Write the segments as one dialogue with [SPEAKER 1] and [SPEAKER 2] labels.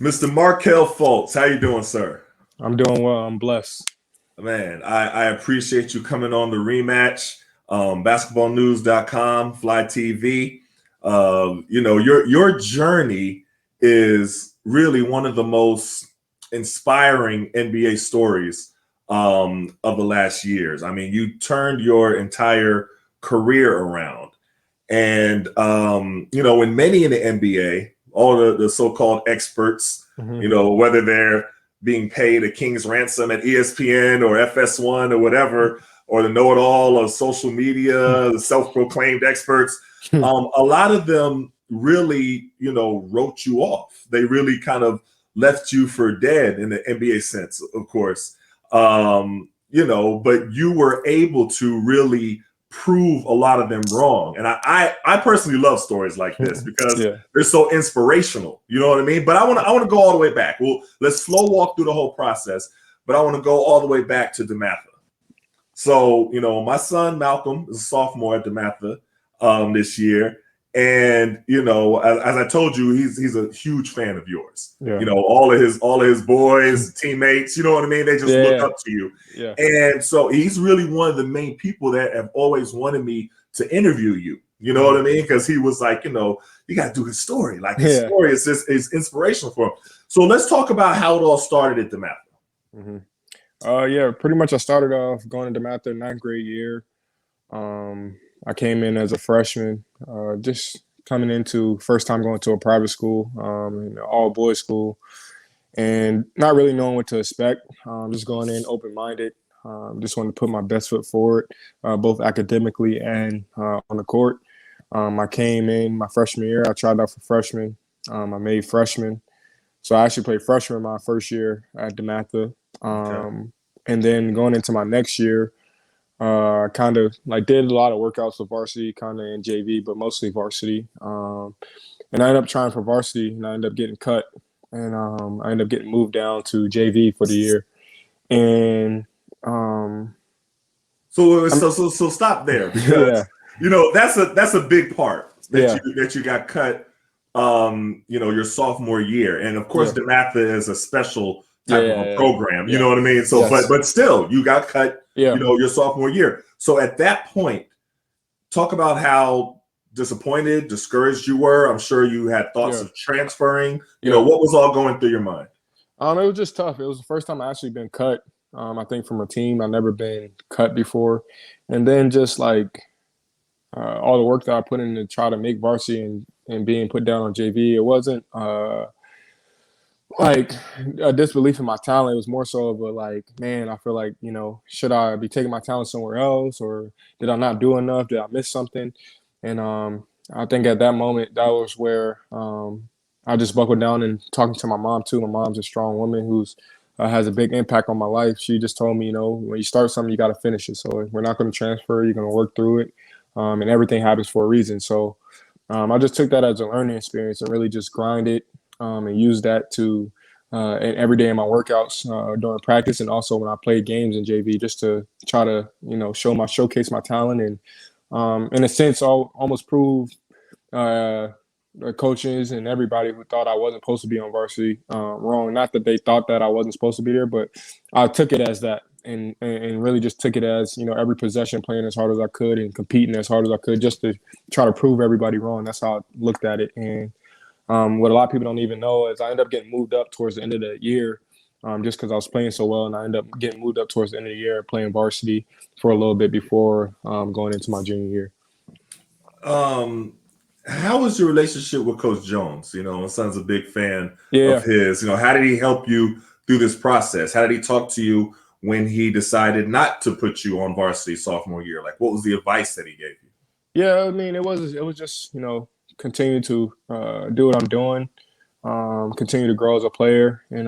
[SPEAKER 1] Mr. Markelle Fultz. How you doing, sir?
[SPEAKER 2] I'm doing well. I'm blessed.
[SPEAKER 1] Man, I appreciate you coming on the Rematch, basketballnews.com, Fly TV. Your journey is really one of the most inspiring NBA stories of the last years. I mean, you turned your entire career around. And, when many in the NBA, all the so-called experts, whether they're being paid a king's ransom at ESPN or FS1 or whatever, or the know-it-all of social media, the self-proclaimed experts, a lot of them really, wrote you off. They really kind of left you for dead in the NBA sense, of course. But you were able to really prove a lot of them wrong. And I personally love stories like this because they're so inspirational. You know what I mean? But I want to go all the way back. Well, let's slow walk through the whole process, but I want to go all the way back to DeMatha. So, my son Malcolm is a sophomore at DeMatha this year. And, as I told you, he's a huge fan of yours. Yeah. All of his boys, teammates, you know what I mean? They just look up to you. Yeah. And so he's really one of the main people that have always wanted me to interview you. You know what I mean? Because he was like, you got to do his story. Like his story is inspirational for him. So let's talk about how it all started at DeMatha.
[SPEAKER 2] Pretty much I started off going to DeMatha 9th grade year. I came in as a freshman, just coming into first time going to a private school, all boys school, and not really knowing what to expect. Just going in open-minded. Just wanted to put my best foot forward, both academically and on the court. I came in my freshman year. I tried out for freshman. I made freshman. So I actually played freshman my first year at DeMatha. And then going into my next year, kind of did a lot of workouts with varsity, kind of in JV, but mostly varsity. And I ended up trying for varsity, and I ended up getting cut. And I ended up getting moved down to JV for the year. And
[SPEAKER 1] so stop there because that's a big part that you got cut. Your sophomore year, and of course, DeMatha is a special type of a program. You know what I mean? So, but still, you got cut. Your sophomore year. So at that point, talk about how disappointed, discouraged you were. I'm sure you had thoughts of transferring. What was all going through your mind?
[SPEAKER 2] It was just tough. It was the first time I actually been cut. I think from a team. I've never been cut before. And then just all the work that I put in to try to make varsity and being put down on JV, it wasn't a disbelief in my talent. It was more so of a man, I feel like, should I be taking my talent somewhere else, or did I not do enough? Did I miss something? And I think at that moment, that was where I just buckled down and talking to my mom too. My mom's a strong woman who's has a big impact on my life. She just told me, when you start something, you got to finish it. So we're not going to transfer. You're going to work through it. And everything happens for a reason. So I just took that as a learning experience and really just grinded and used that to and every day in my workouts during practice, and also when I played games in JV, just to try to showcase my talent and in a sense almost prove the coaches and everybody who thought I wasn't supposed to be on varsity wrong. Not that they thought that I wasn't supposed to be there, but I took it as that and really just took it as every possession playing as hard as I could and competing as hard as I could just to try to prove everybody wrong. That's how I looked at it. And what a lot of people don't even know is I ended up getting moved up towards the end of the year just because I was playing so well, and I ended up getting moved up towards the end of the year playing varsity for a little bit before going into my junior year.
[SPEAKER 1] How was your relationship with Coach Jones? My son's a big fan of his. How did he help you through this process? How did he talk to you when he decided not to put you on varsity sophomore year? What was the advice that he gave you?
[SPEAKER 2] Yeah, I mean, it was just, continue to do what I'm doing, continue to grow as a player, and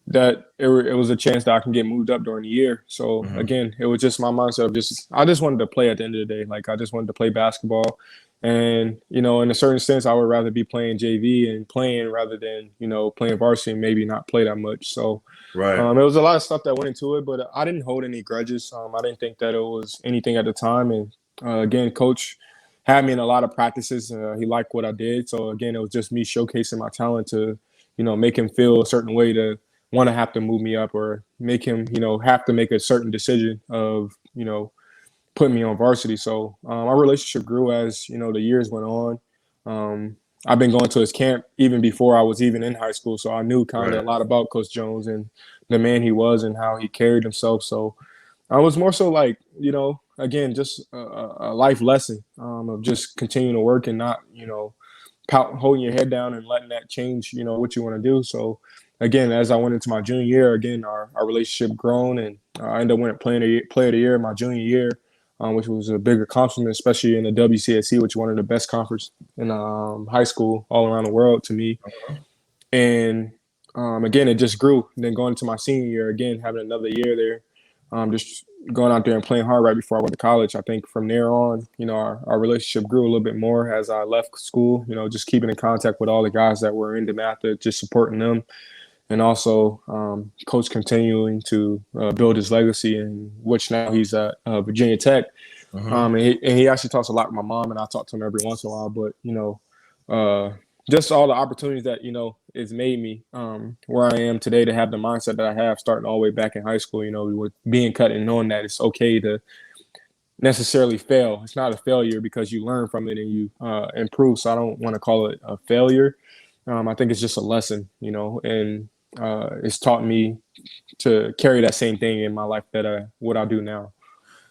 [SPEAKER 2] that it was a chance that I can get moved up during the year. So again, it was just my mindset of I just wanted to play at the end of the day. I just wanted to play basketball. And, in a certain sense, I would rather be playing JV and playing rather than, playing varsity and maybe not play that much. So it was a lot of stuff that went into it, but I didn't hold any grudges. I didn't think that it was anything at the time. And again, Coach had me in a lot of practices. He liked what I did. So again, it was just me showcasing my talent to make him feel a certain way to want to have to move me up, or make him, have to make a certain decision of, putting me on varsity. So our relationship grew as, the years went on. I've been going to his camp even before I was even in high school. So I knew kind of a lot about Coach Jones and the man he was and how he carried himself. So I was more so like, again, just a life lesson of just continuing to work and not, holding your head down and letting that change, what you want to do. So again, as I went into my junior year, again, our relationship grown, and I ended up winning player of the year my junior year, which was a big accomplishment, especially in the WCSC, which is one of the best conference in high school all around the world to me. And again, it just grew. And then going into my senior year, again, having another year there, just going out there and playing hard right before I went to college. I think from there on, our relationship grew a little bit more as I left school, just keeping in contact with all the guys that were in DeMatha, just supporting them. And also Coach continuing to build his legacy, in which now he's at Virginia Tech. And he actually talks a lot with my mom, and I talk to him every once in a while. But, just all the opportunities that, it's made me where I am today, to have the mindset that I have starting all the way back in high school, with being cut and knowing that it's okay to necessarily fail. It's not a failure because you learn from it and you improve. So I don't want to call it a failure. I think it's just a lesson, and it's taught me to carry that same thing in my life that what I do now.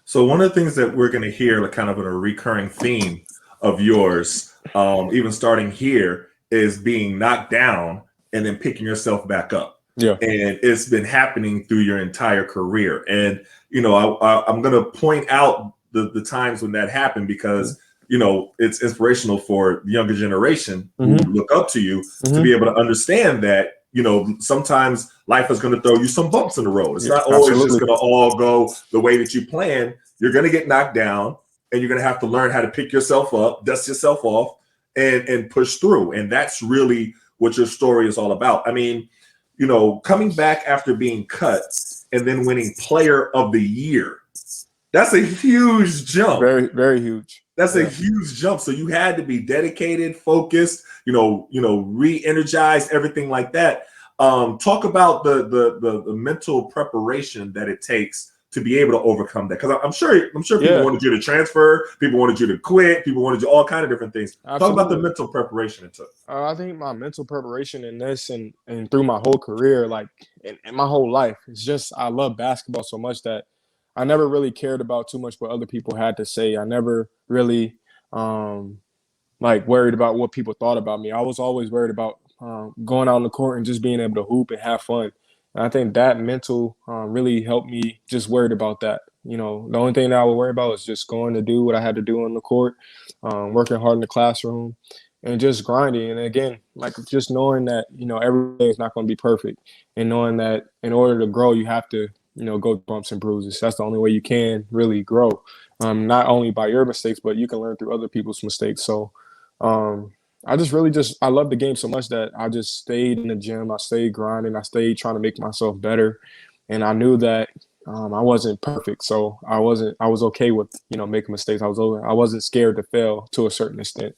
[SPEAKER 1] So one of the things that we're going to hear, like kind of a recurring theme of yours, even starting here, is being knocked down and then picking yourself back up.
[SPEAKER 2] Yeah.
[SPEAKER 1] And it's been happening through your entire career. And, I'm going to point out the times when that happened, because, it's inspirational for the younger generation who look up to you to be able to understand that, sometimes life is going to throw you some bumps in the road. It's not always just going to all go the way that you plan. You're going to get knocked down, and you're going to have to learn how to pick yourself up, dust yourself off, and push through. And that's really what your story is all about. I mean, coming back after being cut and then winning player of the year, that's a huge jump.
[SPEAKER 2] Very, very huge.
[SPEAKER 1] That's a huge jump. So you had to be dedicated, focused, re-energized, everything like that. Talk about the mental preparation that it takes to be able to overcome that. Because I'm sure people wanted you to transfer, people wanted you to quit, people wanted you all kind of different things. Absolutely. Talk about the mental preparation it took.
[SPEAKER 2] I think my mental preparation in this and through my whole career, like in my whole life, it's just I love basketball so much that I never really cared about too much what other people had to say. I never really worried about what people thought about me. I was always worried about going out on the court and just being able to hoop and have fun. And I think that mental really helped me, just worried about that. The only thing that I would worry about was just going to do what I had to do on the court, working hard in the classroom, and just grinding. And again, just knowing that, every day is not going to be perfect, and knowing that in order to grow, you have to, go bumps and bruises. That's the only way you can really grow, not only by your mistakes, but you can learn through other people's mistakes. So I love the game so much that I just stayed in the gym. I stayed grinding. I stayed trying to make myself better. And I knew that I wasn't perfect. So I was okay with, making mistakes. I wasn't scared to fail to a certain extent.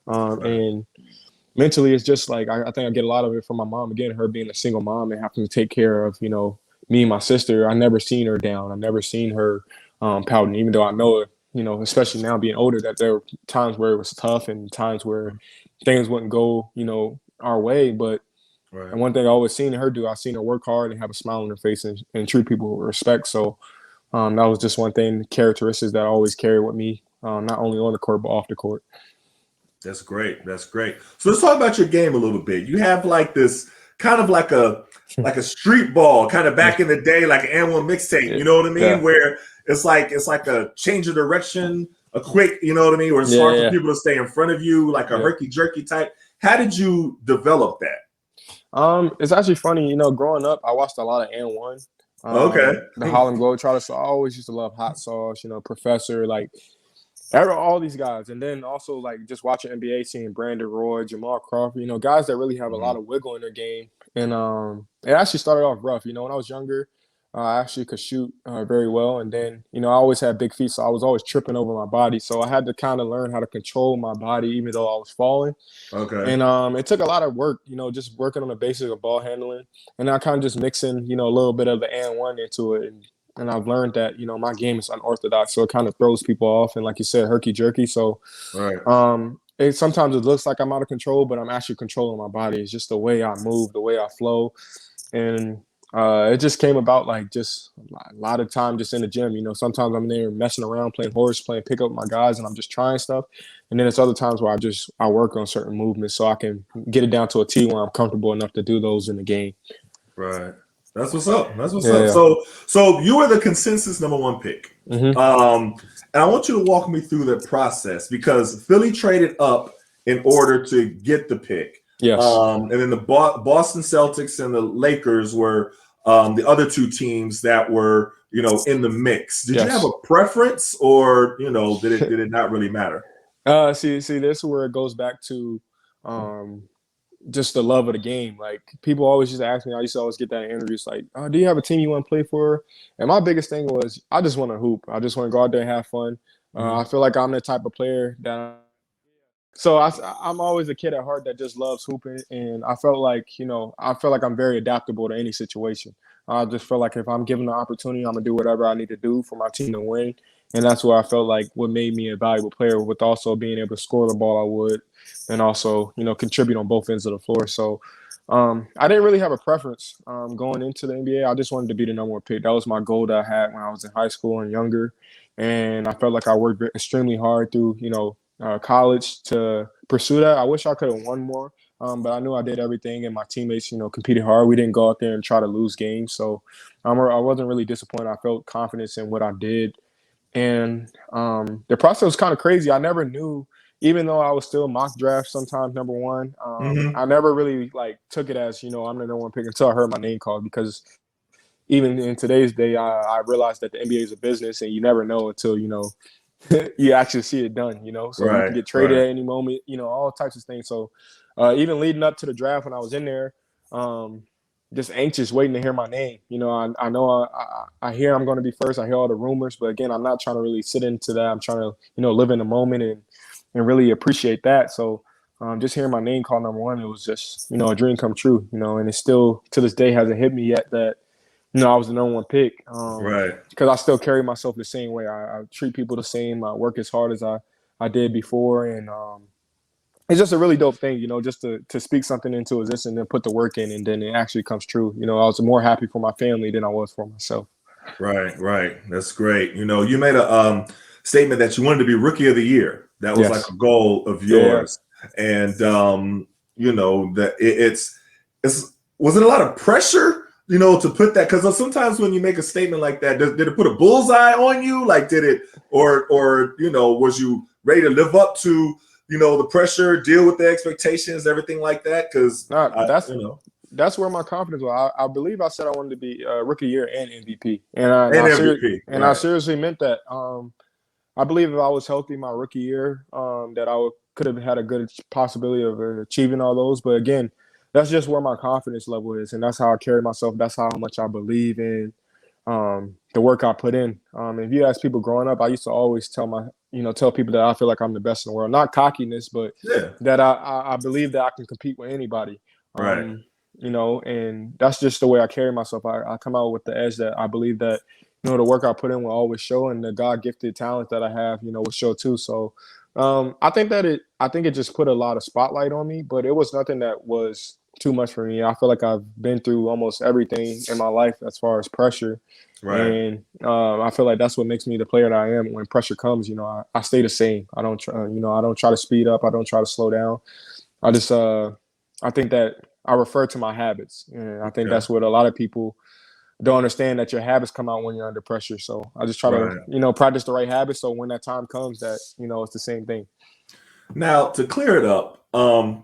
[SPEAKER 2] And mentally, it's just I think I get a lot of it from my mom. Again, her being a single mom and having to take care of, me and my sister. I never seen her down. I never seen her pouting, even though I know her, especially now being older, that there were times where it was tough and times where things wouldn't go, our way. But and one thing I always seen her do, I seen her work hard and have a smile on her face and treat people with respect. So that was just one thing, characteristics that I always carry with me, not only on the court, but off the court.
[SPEAKER 1] That's great. That's great. So let's talk about your game a little bit. You have this kind of like a street ball, kind of back in the day, like an N1 mixtape, you know what I mean? Yeah. Where it's like a change of direction, a quick, you know what I mean? Where it's hard for people to stay in front of you, like a herky-jerky type. How did you develop that?
[SPEAKER 2] It's actually funny, growing up, I watched a lot of N1. The Harlem Globetrotters. So I always used to love Hot Sauce, Professor, all these guys. And then also just watching NBA, seeing Brandon Roy, Jamal Crawford, guys that really have a lot of wiggle in their game. And it actually started off rough. When I was younger, I actually could shoot very well. And then, I always had big feet, so I was always tripping over my body. So I had to kind of learn how to control my body, even though I was falling.
[SPEAKER 1] Okay.
[SPEAKER 2] And it took a lot of work, just working on the basics of ball handling. And I kind of just mixing, a little bit of the and one into it. And I've learned that, my game is unorthodox. So it kind of throws people off. And like you said, herky jerky. So
[SPEAKER 1] Right.
[SPEAKER 2] sometimes it looks like I'm out of control, but I'm actually controlling my body. It's just the way I move, the way I flow. And it just came about like just a lot of time just in the gym. Sometimes I'm there messing around, playing horse, playing pick up with my guys, and I'm just trying stuff. And then it's other times where I work on certain movements so I can get it down to a T where I'm comfortable enough to do those in the game.
[SPEAKER 1] Right. That's what's up. That's what's
[SPEAKER 2] Yeah.
[SPEAKER 1] up. So you were the consensus #1 pick.
[SPEAKER 2] Mm-hmm.
[SPEAKER 1] And I want you to walk me through the process because Philly traded up in order to get the pick.
[SPEAKER 2] Yes.
[SPEAKER 1] And then the Boston Celtics and the Lakers were the other two teams that were, in the mix. Did you have a preference, or did it not really matter?
[SPEAKER 2] See, this is where it goes back to just the love of the game. Like, people always just ask me, I used to always get that in interviews, like, do you have a team you want to play for? And my biggest thing was, I just want to hoop. I just want to go out there and have fun. I feel like I'm the type of player that So I'm always a kid at heart that just loves hooping, and I felt like I'm very adaptable to any situation. I just feel like if I'm given the opportunity, I'm gonna do whatever I need to do for my team to win, and that's where I felt like what made me a valuable player, with also being able to score the ball I would, and also contribute on both ends of the floor. So I didn't really have a preference going into the NBA. I just wanted to be the #1 pick. That was my goal that I had when I was in high school and younger, and I felt like I worked extremely hard through college to pursue that. I wish I could have won more, but I knew I did everything, and my teammates, competed hard. We didn't go out there and try to lose games, so I wasn't really disappointed. I felt confidence in what I did, and the process was kind of crazy. I never knew, even though I was still mock draft sometimes #1. I never really took it as I'm the #1 pick until I heard my name called, because even in today's day, I realized that the NBA is a business, and you never know until you actually see it done, so you can get traded at any moment, all types of things. So even leading up to the draft, when I was in there, just anxious, waiting to hear my name. I know I hear I'm going to be first. I hear all the rumors, but again, I'm not trying to really sit into that. I'm trying to, live in the moment and really appreciate that. So just hearing my name called #1, it was just, a dream come true, and it still to this day hasn't hit me yet that I was the #1 pick. Because I still carry myself the same way. I treat people the same. I work as hard as I did before, and it's just a really dope thing, just to speak something into existence and put the work in, and then it actually comes true. I was more happy for my family than I was for myself.
[SPEAKER 1] Right. That's great. You made a statement that you wanted to be Rookie of the Year. That was like a goal of yours, and that it's was it a lot of pressure? To put that, because sometimes when you make a statement like that, did it put a bullseye on you? Like, did it, or was you ready to live up to, the pressure, deal with the expectations, everything like that? Because
[SPEAKER 2] that's where my confidence was. I believe I said I wanted to be Rookie of the Year and MVP, I seriously meant that. I believe if I was healthy my rookie year, that I could have had a good possibility of achieving all those. But again, that's just where my confidence level is, and that's how I carry myself. That's how much I believe in the work I put in. If you ask people growing up, I used to always tell people that I feel like I'm the best in the world. Not cockiness, but that I believe that I can compete with anybody. And that's just the way I carry myself. I come out with the edge that I believe that the work I put in will always show, and the God gifted talent that I have, will show too. So I think it just put a lot of spotlight on me, but it was nothing that was too much for me. I feel like I've been through almost everything in my life as far as pressure. And I feel like that's what makes me the player that I am. When pressure comes, I stay the same. I don't try, I don't try to speed up. I don't try to slow down. I just, I think that I refer to my habits, and I think that's what a lot of people don't understand, that your habits come out when you're under pressure. So I just try to, practice the right habits, so when that time comes, that it's the same thing.
[SPEAKER 1] Now, to clear it up,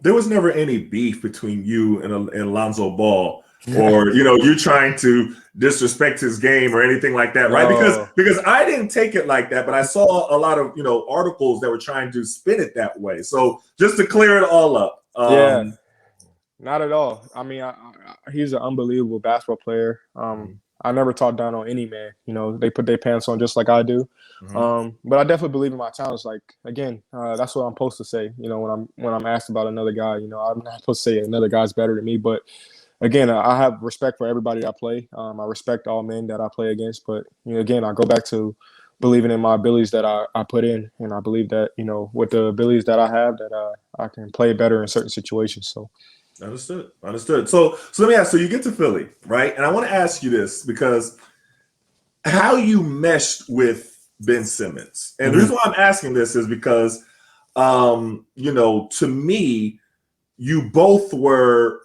[SPEAKER 1] there was never any beef between you and Lonzo Ball, or you trying to disrespect his game or anything like that, right? Because I didn't take it like that, but I saw a lot of articles that were trying to spin it that way. So just to clear it all up,
[SPEAKER 2] not at all. I mean, he's an unbelievable basketball player. I never talk down on any man. You know, they put their pants on just like I do. But I definitely believe in my talents. Like again, that's what I'm supposed to say. You know, when I'm asked about another guy, you know, I'm not supposed to say another guy's better than me. But again, I have respect for everybody I play. I respect all men that I play against. But you know, again, I go back to believing in my abilities that I put in, and I believe that, you know, with the abilities that I have, that I can play better in certain situations. So.
[SPEAKER 1] Understood. So let me ask. So you get to Philly, right? And I want to ask you this because how you meshed with Ben Simmons, and the reason why I'm asking this is because, you know, to me, you both were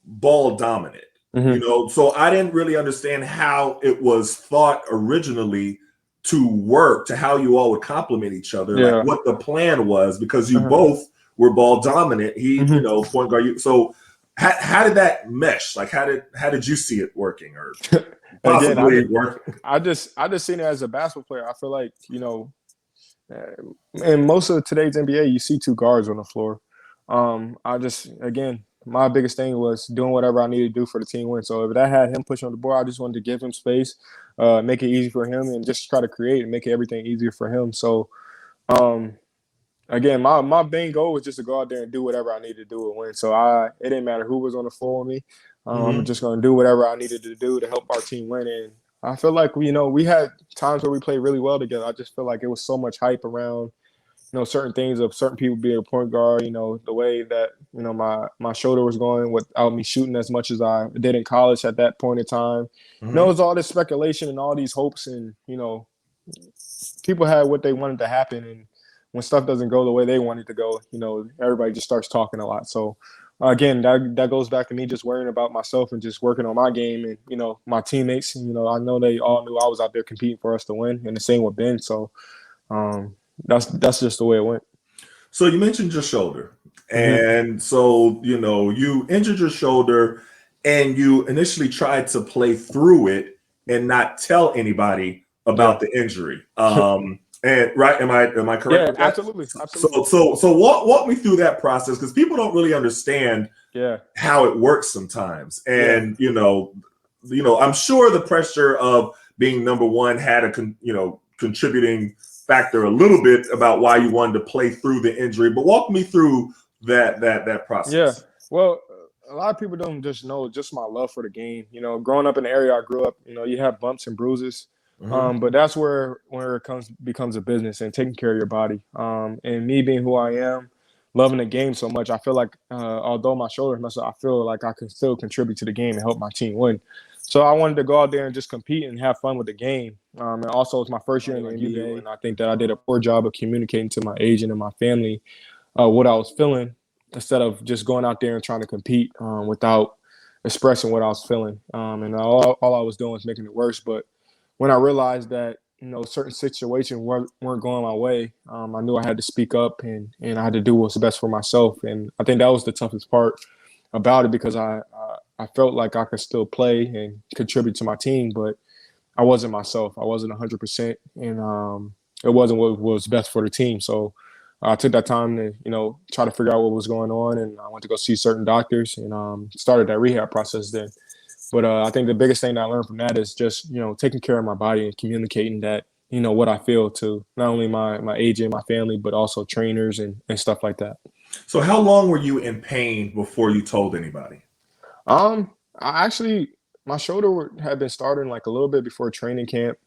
[SPEAKER 1] ball dominant. You know, so I didn't really understand how it was thought originally to work, to how you all would complement each other, like what the plan was, because you both were ball dominant. He, you know, point guard. You, so how did that mesh? Like, how did you see it working, or possibly it working?
[SPEAKER 2] I just seen it as a basketball player. I feel like, you know, in most of today's NBA, you see two guards on the floor. I just, again, my biggest thing was doing whatever I needed to do for the team win. So if that had him push on the board, I just wanted to give him space, make it easy for him, and just try to create and make everything easier for him. So, again, my main goal was just to go out there and do whatever I needed to do to win. So it didn't matter who was on the floor with me. I'm just going to do whatever I needed to do to help our team win. And I feel like, you know, we had times where we played really well together. I just feel like it was so much hype around, you know, certain things of certain people being a point guard, you know, the way that, you know, my shoulder was going without me shooting as much as I did in college at that point in time. You know, it was all this speculation and all these hopes, and, you know, people had what they wanted to happen. And when stuff doesn't go the way they want it to go, you know, everybody just starts talking a lot. So again, that goes back to me just worrying about myself and just working on my game, and, you know, my teammates. You know, I know they all knew I was out there competing for us to win, and the same with Ben. So that's just the way it went.
[SPEAKER 1] So you mentioned your shoulder, and so, you know, you injured your shoulder, and you initially tried to play through it and not tell anybody about the injury. And right, am I correct?
[SPEAKER 2] Yeah,
[SPEAKER 1] with that?
[SPEAKER 2] absolutely.
[SPEAKER 1] So walk me through that process, because people don't really understand how it works sometimes. And you know, I'm sure the pressure of being number one had a contributing factor a little bit about why you wanted to play through the injury. But walk me through that process.
[SPEAKER 2] Yeah. Well, a lot of people don't just know just my love for the game. You know, growing up in the area I grew up, you know, you have bumps and bruises. But that's where it becomes a business, and taking care of your body. And me being who I am, loving the game so much, I feel like, although my shoulder messed up, I feel like I can still contribute to the game and help my team win. So I wanted to go out there and just compete and have fun with the game. And also, it's my first year in the NBA, and I think that I did a poor job of communicating to my agent and my family what I was feeling, instead of just going out there and trying to compete without expressing what I was feeling. And all I was doing was making it worse. But when I realized that, you know, certain situations weren't going my way, I knew I had to speak up, and I had to do what's best for myself. And I think that was the toughest part about it, because I felt like I could still play and contribute to my team, but I wasn't myself. I wasn't 100%, and it wasn't what was best for the team. So I took that time to, you know, try to figure out what was going on, and I went to go see certain doctors, and started that rehab process then. But I think the biggest thing that I learned from that is just, you know, taking care of my body and communicating that, you know, what I feel to not only my agent, my family, but also trainers and stuff like that.
[SPEAKER 1] So how long were you in pain before you told anybody?
[SPEAKER 2] I actually, my shoulder had been starting like a little bit before training camp,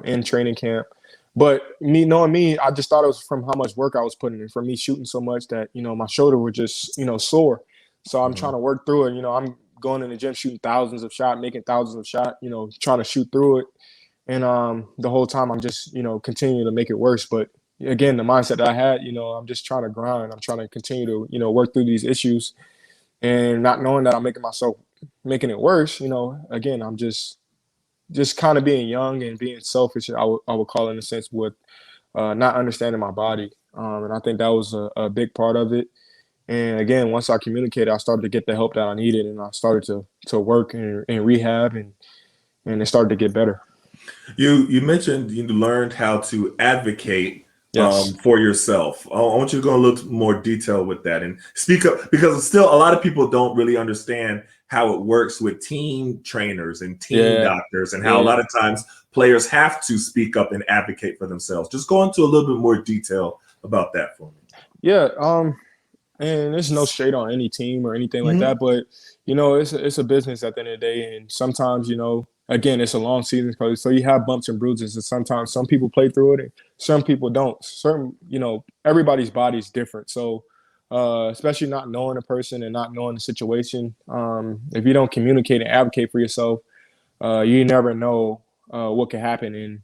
[SPEAKER 2] in training camp. But me knowing me, I just thought it was from how much work I was putting in, from me shooting so much that, you know, my shoulder was just, you know, sore. So I'm trying to work through it. You know, I'm going in the gym shooting thousands of shots, making thousands of shots, you know, trying to shoot through it. And the whole time I'm just, you know, continuing to make it worse. But again, the mindset that I had, you know, I'm just trying to grind. I'm trying to continue to, you know, work through these issues, and not knowing that I'm making it worse. You know, again, I'm just kind of being young and being selfish, I would call it, in a sense, with not understanding my body. And I think that was a big part of it. And again, once I communicated, I started to get the help that I needed, and I started to work in rehab, and it started to get better.
[SPEAKER 1] You mentioned you learned how to advocate
[SPEAKER 2] Yes.
[SPEAKER 1] for yourself. I want you to go a little more detail with that and speak up, because still a lot of people don't really understand how it works with team trainers and team
[SPEAKER 2] Yeah.
[SPEAKER 1] doctors, and how a
[SPEAKER 2] Yeah.
[SPEAKER 1] lot of times players have to speak up and advocate for themselves. Just go into a little bit more detail about that for me.
[SPEAKER 2] Yeah. And there's no shade on any team or anything like
[SPEAKER 1] Mm-hmm.
[SPEAKER 2] that, but it's a business at the end of the day, and sometimes again, it's a long season, so you have bumps and bruises, and sometimes some people play through it, and some people don't. Everybody's body is different, so especially not knowing a person and not knowing the situation, if you don't communicate and advocate for yourself, you never know what can happen, and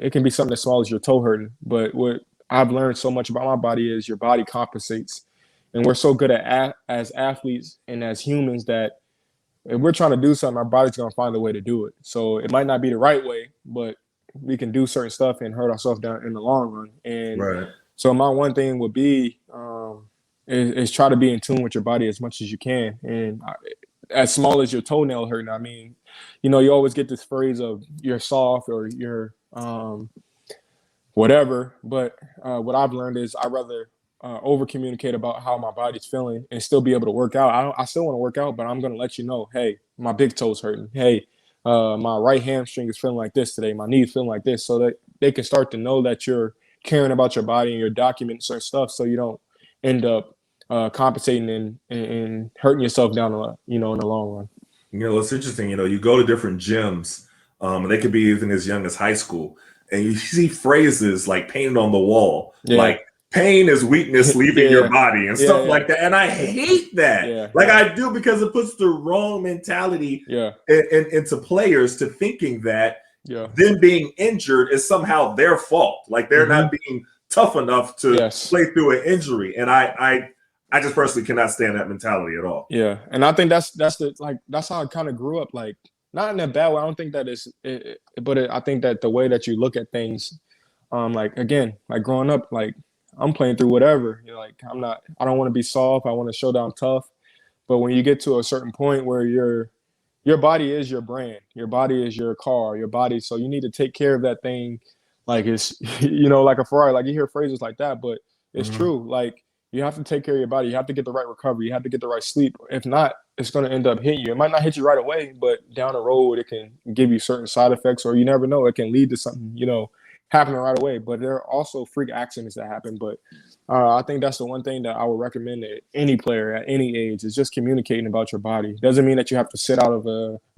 [SPEAKER 2] it can be something as small as your toe hurting. But what I've learned so much about my body is your body compensates, and we're so good at as athletes and as humans that if we're trying to do something, our body's gonna find a way to do it. So it might not be the right way, but we can do certain stuff and hurt ourselves down in the long run. And
[SPEAKER 1] Right.
[SPEAKER 2] so my one thing would be is try to be in tune with your body as much as you can, and as small as your toenail hurting. I mean, you always get this phrase of you're soft or you're whatever. But what I've learned is I'd rather over communicate about how my body's feeling and still be able to work out. I still want to work out, but I'm going to let you know, hey, my big toe's hurting. Hey, my right hamstring is feeling like this today. My knee's feeling like this, so that they can start to know that you're caring about your body and you're documenting certain stuff, so you don't end up compensating and hurting yourself down in the long run.
[SPEAKER 1] It's interesting. You go to different gyms, they could be even as young as high school, and you see phrases like painted on the wall,
[SPEAKER 2] Yeah.
[SPEAKER 1] like "pain is weakness leaving your
[SPEAKER 2] Yeah.
[SPEAKER 1] body" and
[SPEAKER 2] Yeah.
[SPEAKER 1] stuff
[SPEAKER 2] Yeah.
[SPEAKER 1] like that. And I hate that.
[SPEAKER 2] Yeah.
[SPEAKER 1] Like
[SPEAKER 2] Yeah.
[SPEAKER 1] I do, because it puts the wrong mentality
[SPEAKER 2] Yeah.
[SPEAKER 1] into players to thinking that
[SPEAKER 2] Yeah.
[SPEAKER 1] them being injured is somehow their fault. Like they're
[SPEAKER 2] Mm-hmm.
[SPEAKER 1] not being tough enough to
[SPEAKER 2] Yes.
[SPEAKER 1] play through an injury. And I just personally cannot stand that mentality at all.
[SPEAKER 2] Yeah, and I think that's how I kind of grew up. Like, not in a bad way. I don't think that I think that the way that you look at things, like again, like growing up, like I'm playing through whatever. Like I don't want to be soft. I want to show down tough. But when you get to a certain point where your body is your brand, your body is your car, your body, so you need to take care of that thing, like it's like a Ferrari. Like you hear phrases like that, but it's
[SPEAKER 1] Mm-hmm.
[SPEAKER 2] true. Like you have to take care of your body. You have to get the right recovery. You have to get the right sleep. If not, it's going to end up hitting you. It might not hit you right away, but down the road, it can give you certain side effects, or you never know. It can lead to something, happening right away. But there are also freak accidents that happen. But I think that's the one thing that I would recommend to any player at any age is just communicating about your body. Doesn't mean that you have to sit out of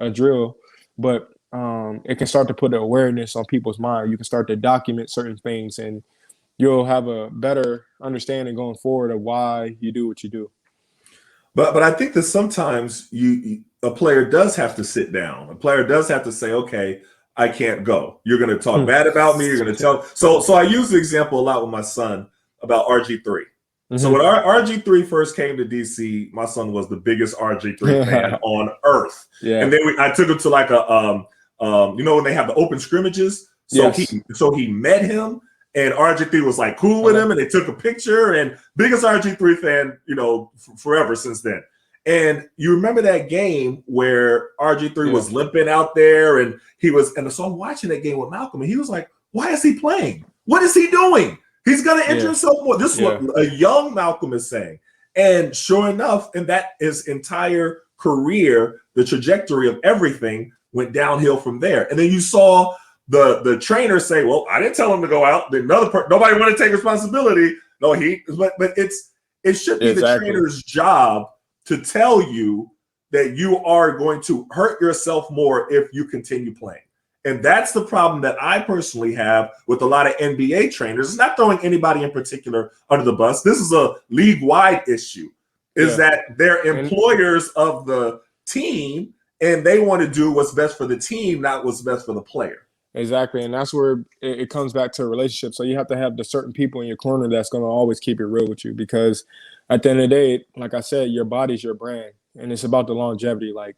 [SPEAKER 2] a drill, but it can start to put awareness on people's mind. You can start to document certain things, and you'll have a better understanding going forward of why you do what you do.
[SPEAKER 1] But I think that sometimes a player does have to sit down. A player does have to say, okay, I can't go. You're going to talk bad about me. You're going to tell. So I use the example a lot with my son about RG3. Mm-hmm. So when RG3 first came to DC, my son was the biggest RG3 fan on earth. Yeah. And then I took him to like when they have the open scrimmages. So he met him. And RG3 was like cool with him, and they took a picture. And biggest RG3 fan, forever since then. And you remember that game where RG3 was limping out there, and so I'm watching that game with Malcolm, and he was like, "Why is he playing? What is he doing? He's gonna injure himself more." This is what a young Malcolm is saying. And sure enough, in that his entire career, the trajectory of everything went downhill from there. And then you saw the trainer say, "Well, I didn't tell him to go out." Nobody want to take responsibility. No, but it should be the trainer's job to tell you that you are going to hurt yourself more if you continue playing. And that's the problem that I personally have with a lot of NBA trainers. It's not throwing anybody in particular under the bus. This is a league-wide issue, is that they're employers of the team, and they want to do what's best for the team, not what's best for the player.
[SPEAKER 2] Exactly, and that's where it comes back to a relationship. So you have to have the certain people in your corner that's going to always keep it real with you, because at the end of the day, like I said, your body's your brand, and it's about the longevity. Like,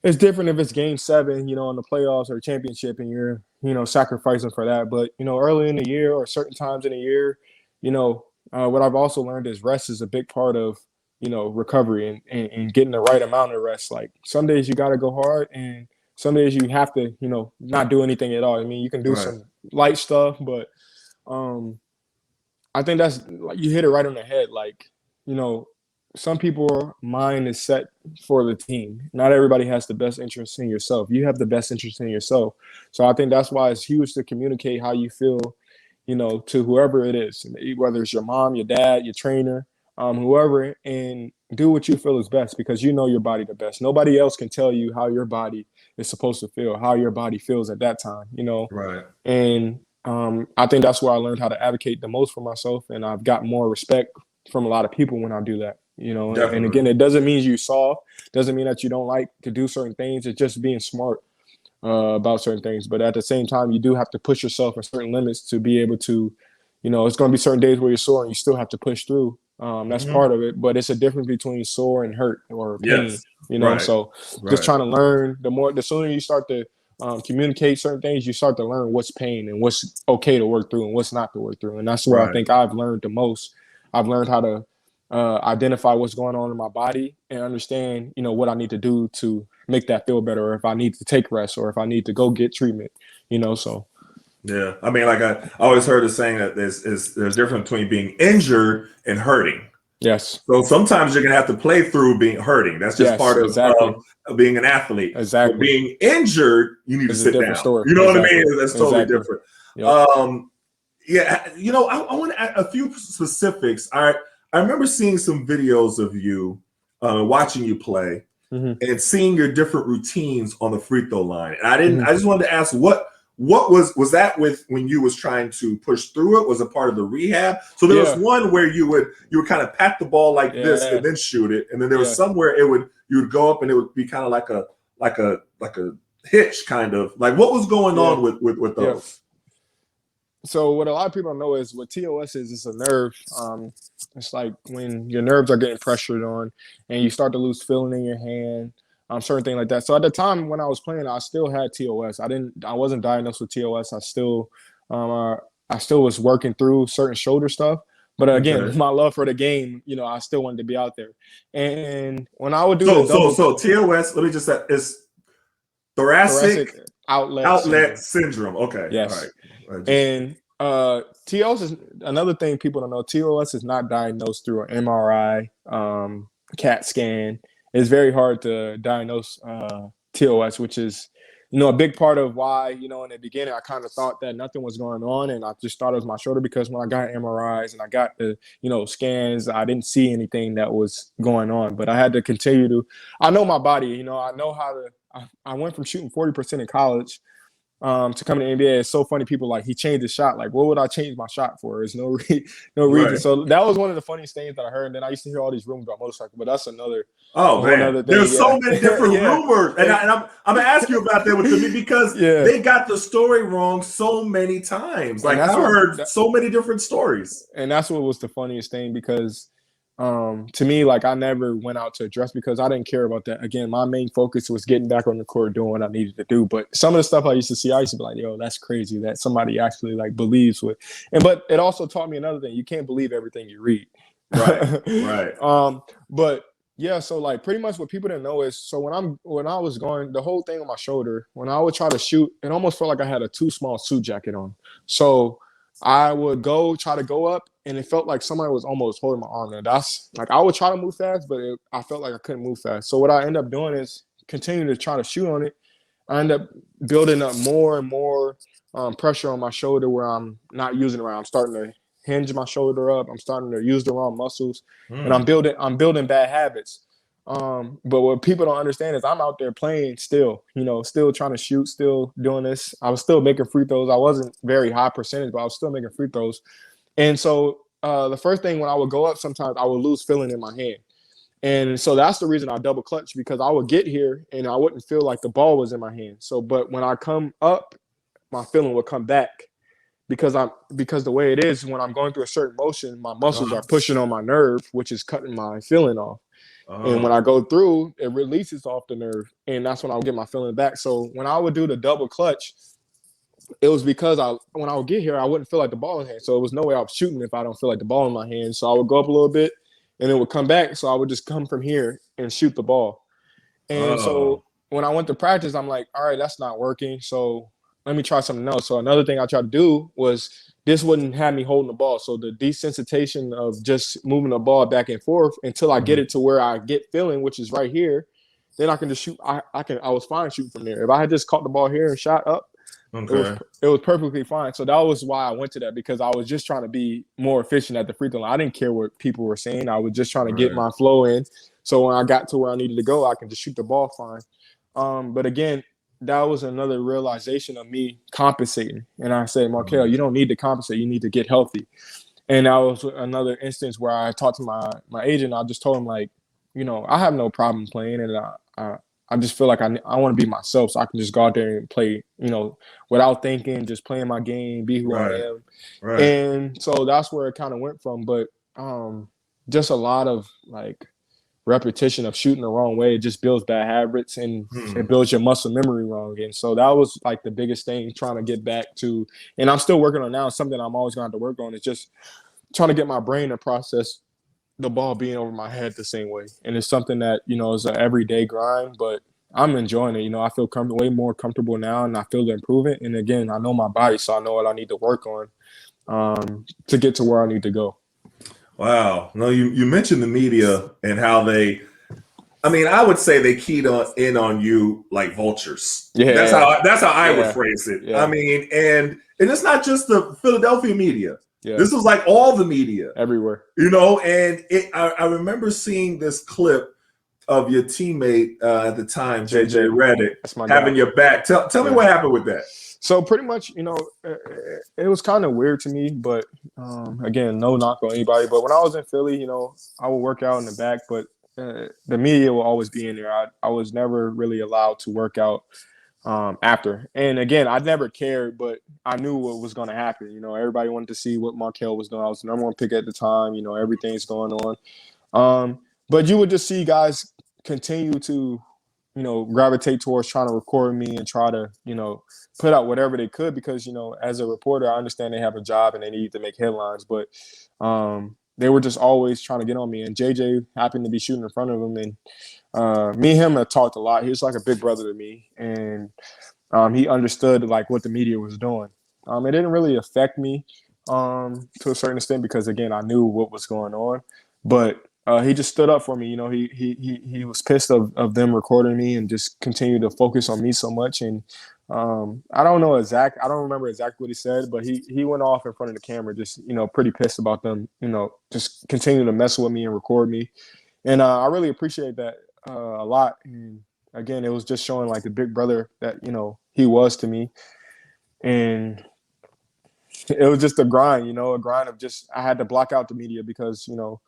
[SPEAKER 2] it's different if it's game 7, in the playoffs or championship, and you're, sacrificing for that. But, early in the year or certain times in the year, what I've also learned is rest is a big part of, recovery and getting the right amount of rest. Like, some days you got to go hard, and some days you have to, not do anything at all. I mean, you can do some light stuff, but I think that's like you hit it right on the head. Like, you know, some people mind is set for the team. Not everybody has the best interest in yourself. You have the best interest in yourself. So I think that's why it's huge to communicate how you feel, you know, to whoever it is, whether it's your mom, your dad, your trainer, whoever, and do what you feel is best because you know your body the best. Nobody else can tell you how your body is supposed to feel, how your body feels at that time, you know.
[SPEAKER 1] Right.
[SPEAKER 2] And I think that's where I learned how to advocate the most for myself, and I've got more respect from a lot of people when I do that. You know, and
[SPEAKER 1] Definitely.
[SPEAKER 2] again, it doesn't mean you soft, doesn't mean that you don't like to do certain things. It's just being smart about certain things. But at the same time, you do have to push yourself in certain limits to be able to, you know, it's going to be certain days where you're sore and you still have to push through. That's part of it, but it's a difference between sore and hurt or pain,
[SPEAKER 1] Yes.
[SPEAKER 2] you know.
[SPEAKER 1] Right.
[SPEAKER 2] So just trying to learn, the sooner you start to communicate certain things, you start to learn what's pain and what's okay to work through and what's not to work through. And that's where I think I've learned the most. I've learned how to identify what's going on in my body and understand, you know, what I need to do to make that feel better, or if I need to take rest, or if I need to go get treatment, you know. So
[SPEAKER 1] yeah, I mean, like I always heard the saying that there's a difference between being injured and hurting.
[SPEAKER 2] yes.
[SPEAKER 1] So sometimes you're gonna have to play through being hurting. That's just part of being an athlete. But
[SPEAKER 2] Exactly.
[SPEAKER 1] being injured, you need to
[SPEAKER 2] It's a
[SPEAKER 1] sit
[SPEAKER 2] different
[SPEAKER 1] down.
[SPEAKER 2] story.
[SPEAKER 1] You know what I
[SPEAKER 2] Exactly.
[SPEAKER 1] mean? That's totally
[SPEAKER 2] Exactly.
[SPEAKER 1] different.
[SPEAKER 2] Yep.
[SPEAKER 1] Yeah, you know, I want to add a few specifics. I remember seeing some videos of you, watching you play, and seeing your different routines on the free throw line. And I just wanted to ask what was that with when you was trying to push through it? Was it part of the rehab? So there was one where you would kind of pat the ball like this and then shoot it, and then there was somewhere you would go up and it would be kind of like a hitch kind of. Like what was going on with those?
[SPEAKER 2] So what a lot of people don't know is what TOS is. It's a nerve. It's like when your nerves are getting pressured on, and you start to lose feeling in your hand, certain thing like that. So at the time when I was playing, I still had TOS. I wasn't diagnosed with TOS. I still was working through certain shoulder stuff. But again, my love for the game, you know, I still wanted to be out there. And when I would do the double,
[SPEAKER 1] so TOS, let me just say, is thoracic outlet syndrome. Okay,
[SPEAKER 2] yes.
[SPEAKER 1] all right.
[SPEAKER 2] And TOS is another thing people don't know. TOS is not diagnosed through an MRI, CAT scan. It's very hard to diagnose TOS, which is, you know, a big part of why, you know, in the beginning I kind of thought that nothing was going on, and I just thought it was my shoulder because when I got MRIs and I got the, you know, scans, I didn't see anything that was going on. But I had to continue to. I know my body. You know, I know how to. I went from shooting 40% in college to come to the NBA. It's so funny. People like, he changed his shot. Like, what would I change my shot for? There's no reason. So that was one of the funniest things that I heard. And then I used to hear all these rumors about motorcycle, but that's another.
[SPEAKER 1] Man, there's so many different rumors, and I'm gonna ask you about that with me because they got the story wrong so many times. Like I heard so many different stories,
[SPEAKER 2] and that's what was the funniest thing because. To me, like I never went out to address because I didn't care about that. Again, my main focus was getting back on the court, doing what I needed to do. But some of the stuff I used to see, I used to be like, yo, that's crazy that somebody actually like believes with. But it also taught me another thing. You can't believe everything you read.
[SPEAKER 1] Right.
[SPEAKER 2] But yeah, so like pretty much what people didn't know is, so when I was going, the whole thing on my shoulder, when I would try to shoot, it almost felt like I had a too small suit jacket on. So I would try to go up, and it felt like somebody was almost holding my arm. And that's like, I would try to move fast, but I felt like I couldn't move fast. So what I end up doing is continue to try to shoot on it. I end up building up more and more pressure on my shoulder where I'm not using it right. I'm starting to hinge my shoulder up. I'm starting to use the wrong muscles, and I'm building bad habits. But what people don't understand is I'm out there playing still, you know, still trying to shoot, still doing this. I was still making free throws. I wasn't very high percentage, but I was still making free throws. And so the first thing when I would go up, sometimes I would lose feeling in my hand. And so that's the reason I double clutch, because I would get here and I wouldn't feel like the ball was in my hand. So, but when I come up, my feeling would come back because the way it is when I'm going through a certain motion, my muscles are pushing on my nerve, which is cutting my feeling off. And when I go through, it releases off the nerve, and that's when I'll get my feeling back. So when I would do the double clutch, it was because when I would get here, I wouldn't feel like the ball in hand. So it was no way I was shooting if I don't feel like the ball in my hand. So I would go up a little bit, and it would come back. So I would just come from here and shoot the ball. And so when I went to practice, I'm like, all right, that's not working. So let me try something else. So another thing I tried to do was this wouldn't have me holding the ball. So the desensitization of just moving the ball back and forth until I get it to where I get feeling, which is right here, then I can just shoot. I was fine shooting from there. If I had just caught the ball here and shot up, it was perfectly fine. So that was why I went to that, because I was just trying to be more efficient at the free throw line. I didn't care what people were saying. I was just trying to get my flow in. So when I got to where I needed to go, I can just shoot the ball fine. But again, that was another realization of me compensating. And I said, Markelle, you don't need to compensate. You need to get healthy. And that was another instance where I talked to my agent. I just told him, like, you know, I have no problem playing, and I just feel like I want to be myself, so I can just go out there and play, you know, without thinking, just playing my game, be who I am. And so that's where it kind of went from. But just a lot of like repetition of shooting the wrong way, it just builds bad habits, and it builds your muscle memory wrong. And so that was like the biggest thing, trying to get back to, and I'm still working on now. Something I'm always going to have to work on is just trying to get my brain to process the ball being over my head the same way. And it's something that, you know, is an everyday grind, but I'm enjoying it. You know, I feel way more comfortable now, and I feel the improvement. And again, I know my body, so I know what I need to work on to get to where I need to go.
[SPEAKER 1] Wow. No, you mentioned the media and how they, I mean, I would say they keyed in on you like vultures.
[SPEAKER 2] Yeah.
[SPEAKER 1] That's how I would phrase it. Yeah. I mean, and it's not just the Philadelphia media. Yeah. This was like all the media.
[SPEAKER 2] Everywhere.
[SPEAKER 1] You know, and I remember seeing this clip of your teammate at the time, JJ Redick, having your back. Tell me what happened with that.
[SPEAKER 2] So pretty much, you know, it was kind of weird to me, but again, no knock on anybody. But when I was in Philly, you know, I would work out in the back, but the media will always be in there. I was never really allowed to work out after. And again, I never cared, but I knew what was going to happen. You know, everybody wanted to see what Markelle was doing. I was the #1 pick at the time. You know, everything's going on. But you would just see guys continue to, you know, gravitate towards trying to record me and try to, you know, put out whatever they could, because, you know, as a reporter, I understand they have a job and they need to make headlines, but they were just always trying to get on me. And JJ happened to be shooting in front of him, and me and him have talked a lot. He was like a big brother to me, and he understood like what the media was doing. It didn't really affect me to a certain extent, because again, I knew what was going on, but he just stood up for me. You know, he was pissed of them recording me and just continued to focus on me so much. And I don't remember exactly what he said, but he went off in front of the camera, just, you know, pretty pissed about them, you know, just continuing to mess with me and record me. And I really appreciate that a lot. And again, it was just showing like the big brother that, you know, he was to me. And it was just a grind, you know, of just, I had to block out the media because, you know,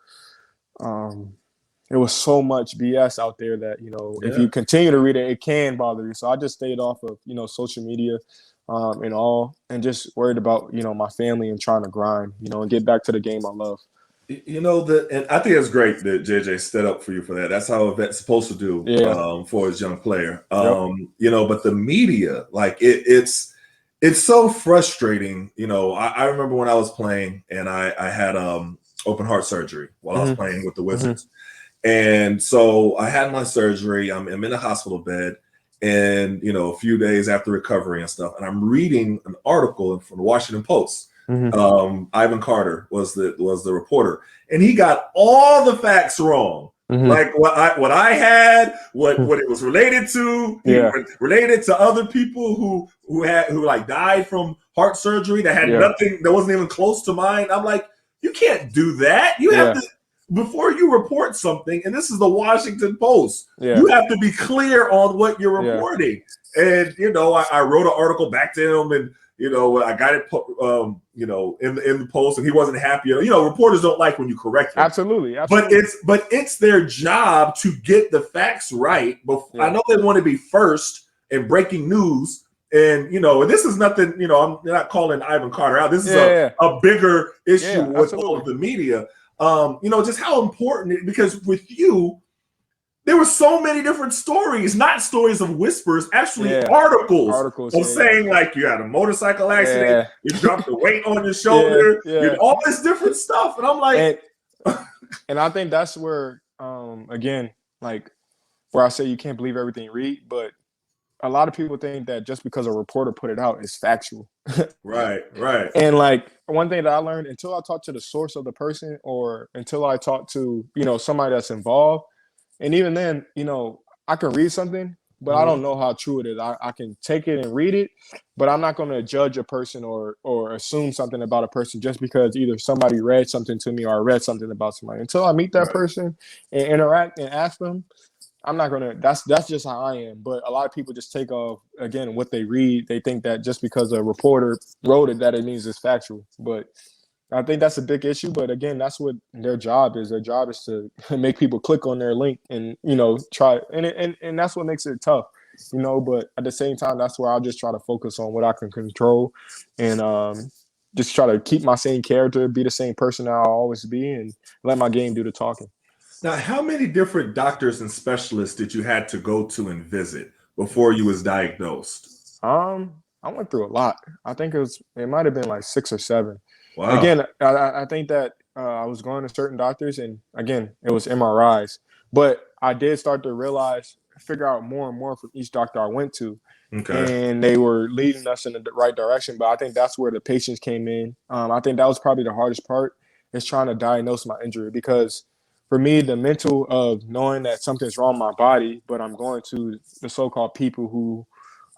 [SPEAKER 2] it was so much BS out there that, you know, if you continue to read it, it can bother you. So I just stayed off of, you know, social media and just worried about, you know, my family and trying to grind, you know, and get back to the game I love.
[SPEAKER 1] You know, and I think it's great that JJ stood up for you for that. That's how a vet's supposed to do for his young player. You know, but the media, like it's so frustrating. You know, I remember when I was playing and I had open heart surgery while I was playing with the Wizards. And so I had my surgery. I'm in a hospital bed, and, you know, a few days after recovery and stuff, and I'm reading an article from the Washington Post. Ivan Carter was the reporter, and he got all the facts wrong. Like what I had, what it was related to, related to other people who like died from heart surgery that had nothing, that wasn't even close to mine. I'm like, you can't do that. You have to, before you report something, and this is the Washington Post, you have to be clear on what you're reporting. And, you know, I wrote an article back to him, and, you know, I got it, you know, in the Post, and he wasn't happy. You know, reporters don't like when you correct them.
[SPEAKER 2] Absolutely.
[SPEAKER 1] But it's their job to get the facts right. I know they want to be first in breaking news. And, you know, this is nothing, you know, I'm not calling Ivan Carter out. This is a bigger issue with all of the media. You know, just how important because with you, there were so many different stories, not stories of whispers, actually articles of saying like you had a motorcycle accident, you dropped the weight on your shoulder, all this different stuff. And I'm like,
[SPEAKER 2] and I think that's where, again, like where I say you can't believe everything you read, but a lot of people think that just because a reporter put it out, it's factual.
[SPEAKER 1] Right.
[SPEAKER 2] And like, one thing that I learned, until I talk to the source of the person or until I talk to, somebody that's involved. And even then, I can read something, but I don't know how true it is. I can take it and read it, but I'm not going to judge a person or assume something about a person just because either somebody read something to me or I read something about somebody. Until I meet that person and interact and ask them, I'm not gonna. That's just how I am. But a lot of people just take off again what they read. They think that just because a reporter wrote it, that it means it's factual. But I think that's a big issue. But again, that's what their job is. Their job is to make people click on their link and try. And that's what makes it tough. But at the same time, that's where I'll just try to focus on what I can control, and just try to keep my same character, be the same person that I'll always be, and let my game do the talking.
[SPEAKER 1] Now, how many different doctors and specialists did you had to go to and visit before you was diagnosed?
[SPEAKER 2] I went through a lot. I think it might have been like 6 or 7.
[SPEAKER 1] Wow.
[SPEAKER 2] Again, I think that I was going to certain doctors, and again, it was MRIs. But I did start to figure out more and more from each doctor I went to.
[SPEAKER 1] Okay.
[SPEAKER 2] And they were leading us in the right direction. But I think that's where the patients came in. I think that was probably the hardest part, is trying to diagnose my injury, because for me, the mental of knowing that something's wrong with my body, but I'm going to the so-called people who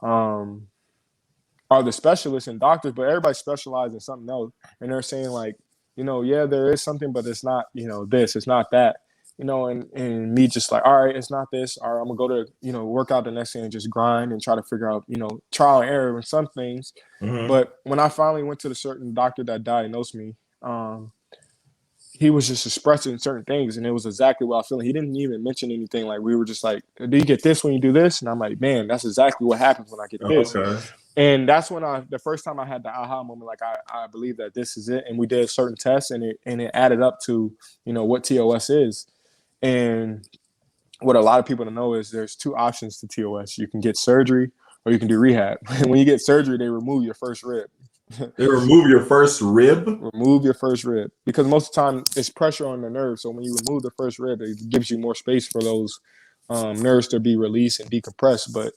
[SPEAKER 2] are the specialists and doctors, but everybody specializes in something else. And they're saying like, yeah, there is something, but it's not, this, it's not that, and me just like, all right, it's not this. All right, I'm gonna go to, work out the next day and just grind and try to figure out, trial and error in some things. But when I finally went to the certain doctor that diagnosed me, he was just expressing certain things, and it was exactly what I was feeling. He didn't even mention anything. Like, we were just like, do you get this when you do this? And I'm like, man, that's exactly what happens when I get this.
[SPEAKER 1] Okay.
[SPEAKER 2] And that's when the first time I had the aha moment, like I believe that this is it. And we did certain tests, and it added up to, what TOS is. And what a lot of people don't know is there's 2 options to TOS. You can get surgery or you can do rehab. When you get surgery, they remove your first rib.
[SPEAKER 1] They remove your first rib?
[SPEAKER 2] Remove your first rib, because most of the time it's pressure on the nerve. So when you remove the first rib, it gives you more space for those nerves to be released and decompressed. But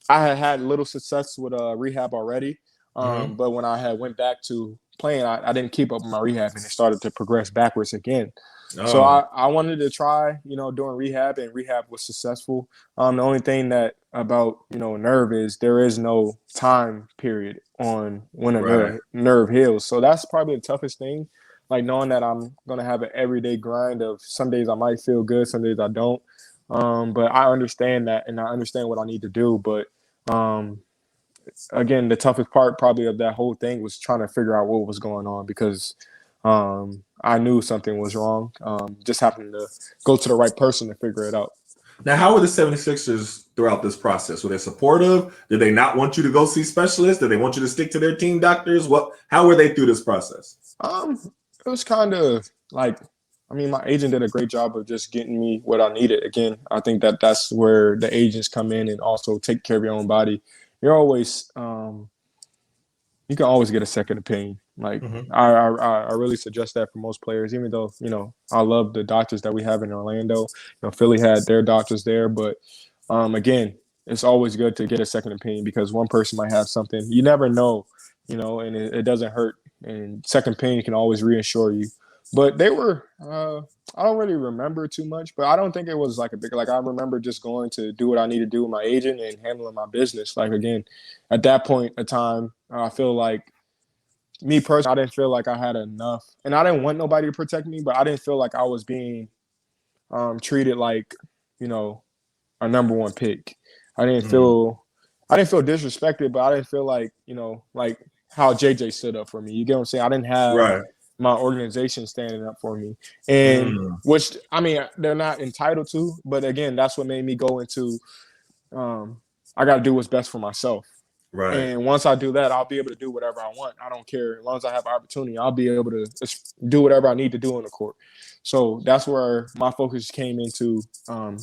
[SPEAKER 2] I had little success with rehab already. But when I had went back to playing, I didn't keep up with my rehab, and it started to progress backwards again. So I wanted to try, doing rehab, and rehab was successful. The only thing that about, nerve is there is no time period on when a nerve heals. So that's probably the toughest thing, like knowing that I'm going to have an everyday grind of some days I might feel good, some days I don't. But I understand that, and I understand what I need to do. But again, the toughest part probably of that whole thing was trying to figure out what was going on, because I knew something was wrong. Just happened to go to the right person to figure it out.
[SPEAKER 1] Now, how were the 76ers throughout this process? Were they supportive? Did they not want you to go see specialists? Did they want you to stick to their team doctors? How were they through this process?
[SPEAKER 2] It was kind of like, my agent did a great job of just getting me what I needed. Again, I think that's where the agents come in, and also take care of your own body. You're always, you can always get a second opinion. Like I really suggest that for most players, even though, I love the doctors that we have in Orlando. Philly had their doctors there, but again, it's always good to get a second opinion, because one person might have something. You never know, and it doesn't hurt. And second opinion can always reassure you. But they were, I don't really remember too much, but I don't think it was like I remember just going to do what I need to do with my agent and handling my business. Like, again, at that point in time, I feel like, me personally, I didn't feel like I had enough, and I didn't want nobody to protect me, but I didn't feel like I was being treated like, a number 1 pick. I didn't feel disrespected, but I didn't feel like, like how JJ stood up for me. You get what I'm saying? I didn't have my organization standing up for me, and which, they're not entitled to, but again, that's what made me go into, I got to do what's best for myself.
[SPEAKER 1] Right.
[SPEAKER 2] And once I do that, I'll be able to do whatever I want. I don't care. As long as I have opportunity, I'll be able to do whatever I need to do on the court. So that's where my focus came into,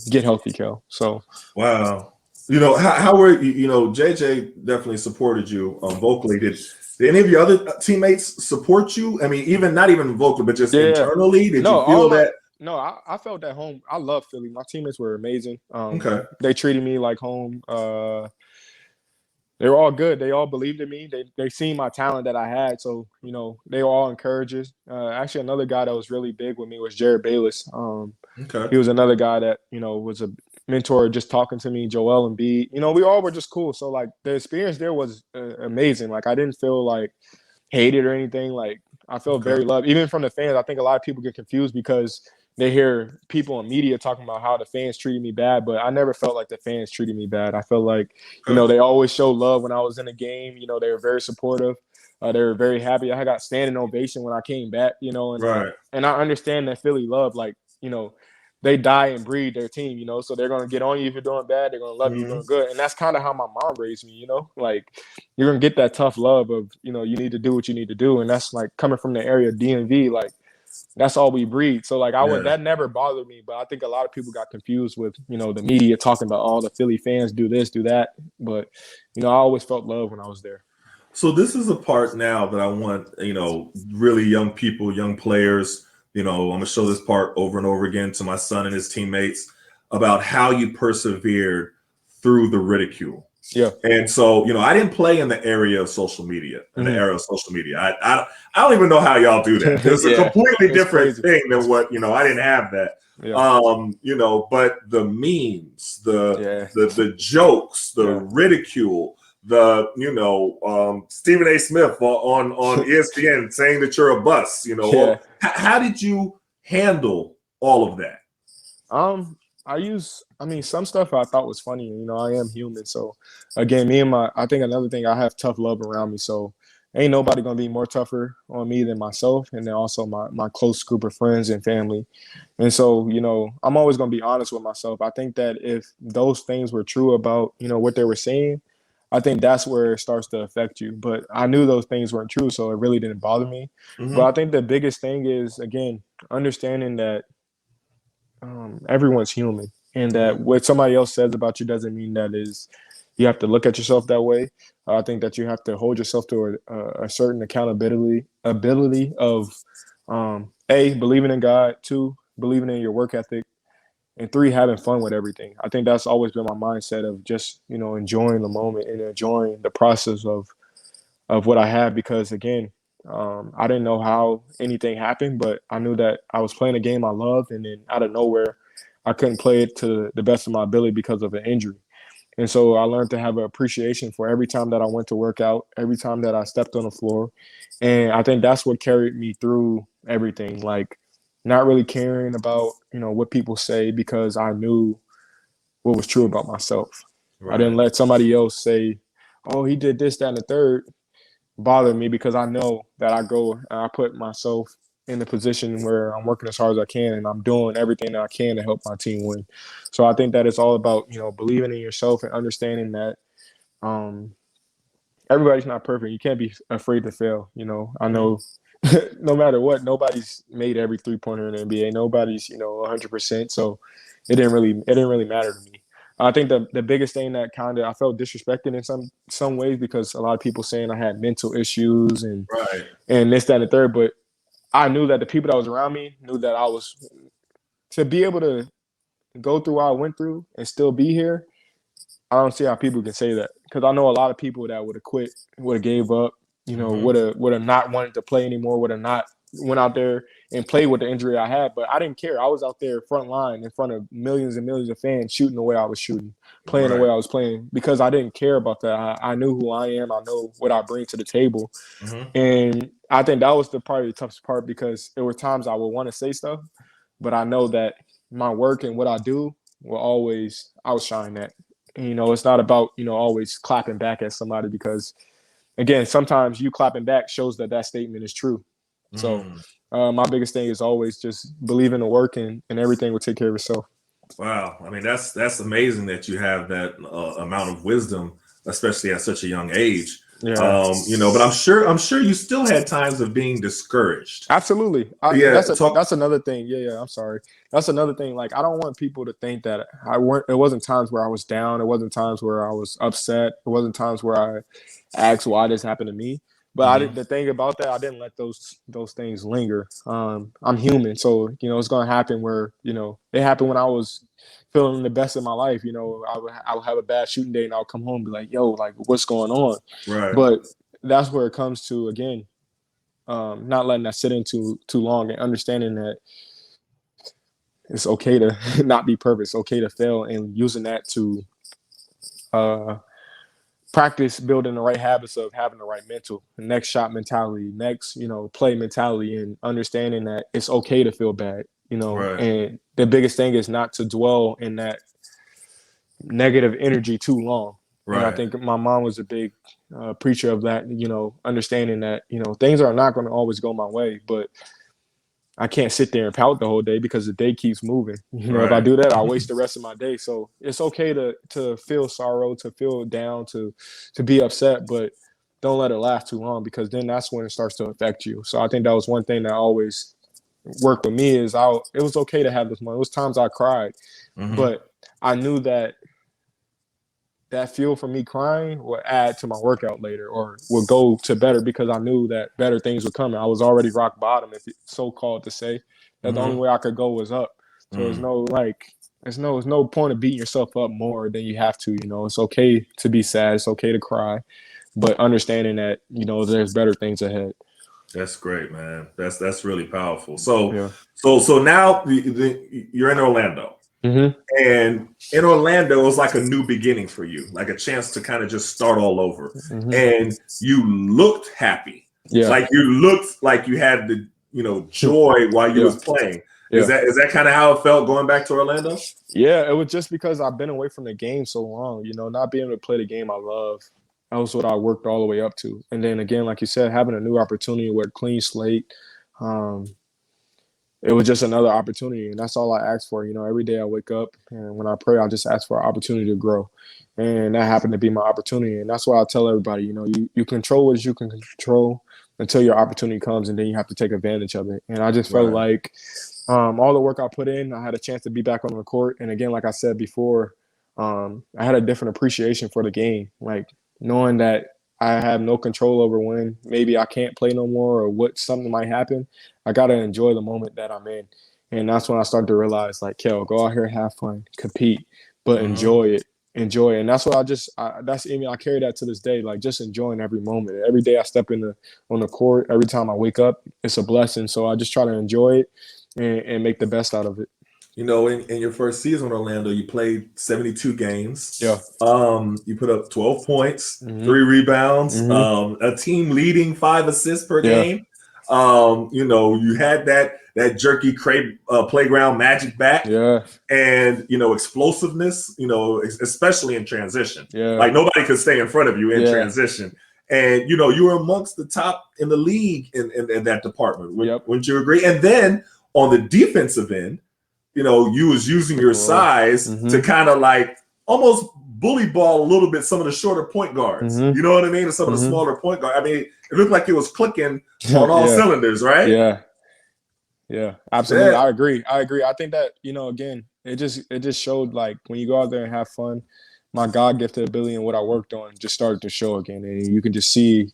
[SPEAKER 2] get healthy, Kel. So.
[SPEAKER 1] Wow. How were JJ definitely supported you vocally. Did any of your other teammates support you? Even not even vocally, but just internally? Did you feel that?
[SPEAKER 2] No, I felt at home. I love Philly. My teammates were amazing.
[SPEAKER 1] Okay.
[SPEAKER 2] They treated me like home. They were all good. They all believed in me. They seen my talent that I had. So, you know, they were all encouragers. Actually, another guy that was really big with me was Jared Bayless.
[SPEAKER 1] Okay.
[SPEAKER 2] He was another guy that, you know, was a mentor just talking to me, Joel Embiid. You know, we all were just cool. So, like, the experience there was amazing. Like, I didn't feel, like, hated or anything. Like, I felt
[SPEAKER 1] Okay.
[SPEAKER 2] very loved. Even from the fans, I think a lot of people get confused because they hear people in media talking about how the fans treated me bad, but I never felt like the fans treated me bad. I felt like, you know,
[SPEAKER 1] Okay.
[SPEAKER 2] they always showed love when I was in a game. You know, they were very supportive. They were very happy. I got standing ovation when I came back, you know,
[SPEAKER 1] Right.
[SPEAKER 2] and I understand that Philly love, like, you know, they die and breed their team, you know, so they're going to get on you if you're doing bad. They're going to love you doing good. And that's kind of how my mom raised me, you know, like you're going to get that tough love of, you know, you need to do what you need to do. And that's like coming from the area of DMV, like that's all we breed. So like
[SPEAKER 1] Yeah.
[SPEAKER 2] that never bothered me, but I think a lot of people got confused with, you know, the media talking about all the Philly fans do this, do that. But, you know, I always felt love when I was there.
[SPEAKER 1] So this is a part now that I want, you know, really young people, young players, you know, I'm gonna show this part over and over again to my son and his teammates about how you persevered through the ridicule.
[SPEAKER 2] Yeah.
[SPEAKER 1] And so, you know, I didn't play in the area of social media, in the era of social media. I don't even know how y'all do that. It's a
[SPEAKER 2] Yeah,
[SPEAKER 1] completely
[SPEAKER 2] it's
[SPEAKER 1] different
[SPEAKER 2] crazy.
[SPEAKER 1] thing than what, you know, I didn't have that.
[SPEAKER 2] Yeah.
[SPEAKER 1] You know, but the memes,
[SPEAKER 2] Yeah.
[SPEAKER 1] the jokes, the
[SPEAKER 2] Yeah.
[SPEAKER 1] ridicule, Stephen A. Smith on ESPN saying that you're a bust, you know,
[SPEAKER 2] Yeah.
[SPEAKER 1] how did you handle all of that?
[SPEAKER 2] I mean, some stuff I thought was funny. You know, I am human. So, again, I think another thing, I have tough love around me. So, ain't nobody going to be more tougher on me than myself. And then also my close group of friends and family. And so, you know, I'm always going to be honest with myself. I think that if those things were true about, you know, what they were saying, I think that's where it starts to affect you. But I knew those things weren't true. So it really didn't bother me. But I think the biggest thing is, again, understanding that everyone's human, and that what somebody else says about you doesn't mean that is you have to look at yourself that way. I think that you have to hold yourself to a certain accountability ability of a believing in God, two believing in your work ethic, and three having fun with everything. I think that's always been my mindset of just, you know, enjoying the moment and enjoying the process of what I have, because again, I didn't know how anything happened, but I knew that I was playing a game I loved, and then out of nowhere, I couldn't play it to the best of my ability because of an injury. And so I learned to have an appreciation for every time that I went to work out, every time that I stepped on the floor. And I think that's what carried me through everything. Like not really caring about, you know, what people say, because I knew what was true about myself. I didn't
[SPEAKER 1] Right.
[SPEAKER 2] let somebody else say, oh, he did this, that, and the third, bother me, because I know that I go and I put myself in the position where I'm working as hard as I can and I'm doing everything that I can to help my team win. So I think that it's all about, you know, believing in yourself and understanding that um, everybody's not perfect. You can't be afraid to fail. You know, I know no matter what, nobody's made every 3-pointer in the NBA. Nobody's, you know, 100%. So it didn't really matter to me. I think the biggest thing that kind of I felt disrespected in some ways, because a lot of people saying I had mental issues
[SPEAKER 1] Right.
[SPEAKER 2] and this, that, and the third. But I knew that the people that was around me knew that I was, to be able to go through what I went through and still be here. I don't see how people can say that, because I know a lot of people that would have quit, would have gave up, you know, would have not wanted to play anymore, would have not went out there and played with the injury I had. But I didn't care. I was out there front line in front of millions and millions of fans, shooting the way I was shooting, playing the
[SPEAKER 1] Right.
[SPEAKER 2] way I was playing, because I didn't care about that. I knew who I am. I know what I bring to the table. And I think that was probably the toughest part, because there were times I would want to say stuff, but I know that my work and what I do will always outshine that. And, you know, it's not about, you know, always clapping back at somebody, because again, sometimes you clapping back shows that that statement is true. So my biggest thing is always just believe in the work, and everything will take care of itself.
[SPEAKER 1] Wow, I mean that's amazing that you have that amount of wisdom, especially at such a young age.
[SPEAKER 2] Yeah.
[SPEAKER 1] You know, but I'm sure you still had times of being discouraged.
[SPEAKER 2] Absolutely.
[SPEAKER 1] Yeah, talk.
[SPEAKER 2] That's another thing. Yeah, I'm sorry. That's another thing. Like I don't want people to think that it wasn't times where I was down. It wasn't times where I was upset. It wasn't times where I asked why this happened to me. But the thing about that, I didn't let those things linger. I'm human, so you know it's gonna happen where, you know, it happened when I was feeling the best of my life. You know, I would have a bad shooting day and I'll come home and be like, yo, like what's going on?
[SPEAKER 1] Right.
[SPEAKER 2] But that's where it comes to, again, not letting that sit in too long and understanding that it's okay to not be perfect. It's okay to fail, and using that to practice building the right habits of having the right next shot mentality, next, play mentality, and understanding that it's okay to feel bad,
[SPEAKER 1] Right.
[SPEAKER 2] and the biggest thing is not to dwell in that negative energy too long.
[SPEAKER 1] Right.
[SPEAKER 2] And I think my mom was a big preacher of that, understanding that, things are not going to always go my way, but I can't sit there and pout the whole day because the day keeps moving.
[SPEAKER 1] Right.
[SPEAKER 2] If I do that, I'll waste the rest of my day. So it's okay to feel sorrow, to feel down, to be upset, but don't let it last too long, because then that's when it starts to affect you. So I think that was one thing that always worked with me is it was okay to have this moment. It was times I cried, but I knew that fuel for me crying would add to my workout later, or would go to better, because I knew that better things were coming. I was already rock bottom, if it's so-called, to say that the only way I could go was up. So there's no point of beating yourself up more than you have to. It's okay to be sad. It's okay to cry, but understanding that, there's better things ahead.
[SPEAKER 1] That's great, man. That's really powerful. So,
[SPEAKER 2] Yeah.
[SPEAKER 1] so now you're in Orlando. And in Orlando, it was like a new beginning for you, like a chance to kind of just start all over. And you looked happy.
[SPEAKER 2] Yeah.
[SPEAKER 1] Like you looked like you had the, joy while you was playing. Is that kind of how it felt going back to Orlando?
[SPEAKER 2] Yeah, it was just because I've been away from the game so long, not being able to play the game I love. That was what I worked all the way up to. And then again, like you said, having a new opportunity with a clean slate, it was just another opportunity, and that's all I asked for. Every day I wake up, and when I pray, I just ask for an opportunity to grow, and that happened to be my opportunity. And that's why I tell everybody, you control what you can control until your opportunity comes, and then you have to take advantage of it. And I just felt like all the work I put in, I had a chance to be back on the court. And again, like I said before, I had a different appreciation for the game, like knowing that I have no control over when maybe I can't play no more, or what something might happen. I got to enjoy the moment that I'm in. And that's when I started to realize, like, Kel, go out here, have fun, compete, but enjoy it. Enjoy it. And that's what I carry that to this day, like just enjoying every moment. Every day I step on the court, every time I wake up, it's a blessing. So I just try to enjoy it and make the best out of it.
[SPEAKER 1] In your first season in Orlando, you played 72 games.
[SPEAKER 2] Yeah.
[SPEAKER 1] You put up 12 points, 3 rebounds, a team leading 5 assists per game. You had that jerky playground magic back.
[SPEAKER 2] Yeah.
[SPEAKER 1] And explosiveness, especially in transition.
[SPEAKER 2] Yeah.
[SPEAKER 1] Like nobody could stay in front of you in transition. And you were amongst the top in the league in that department. Wouldn't you agree? And then on the defensive end, you was using your size to kind of like almost bully ball a little bit some of the shorter point guards. You know what I mean? And some of the smaller point guards. I mean, it looked like it was clicking on all cylinders, right?
[SPEAKER 2] Yeah. Yeah, absolutely. I agree. I think that, again, it just showed, like, when you go out there and have fun, my God gifted ability and what I worked on just started to show again. And you can just see,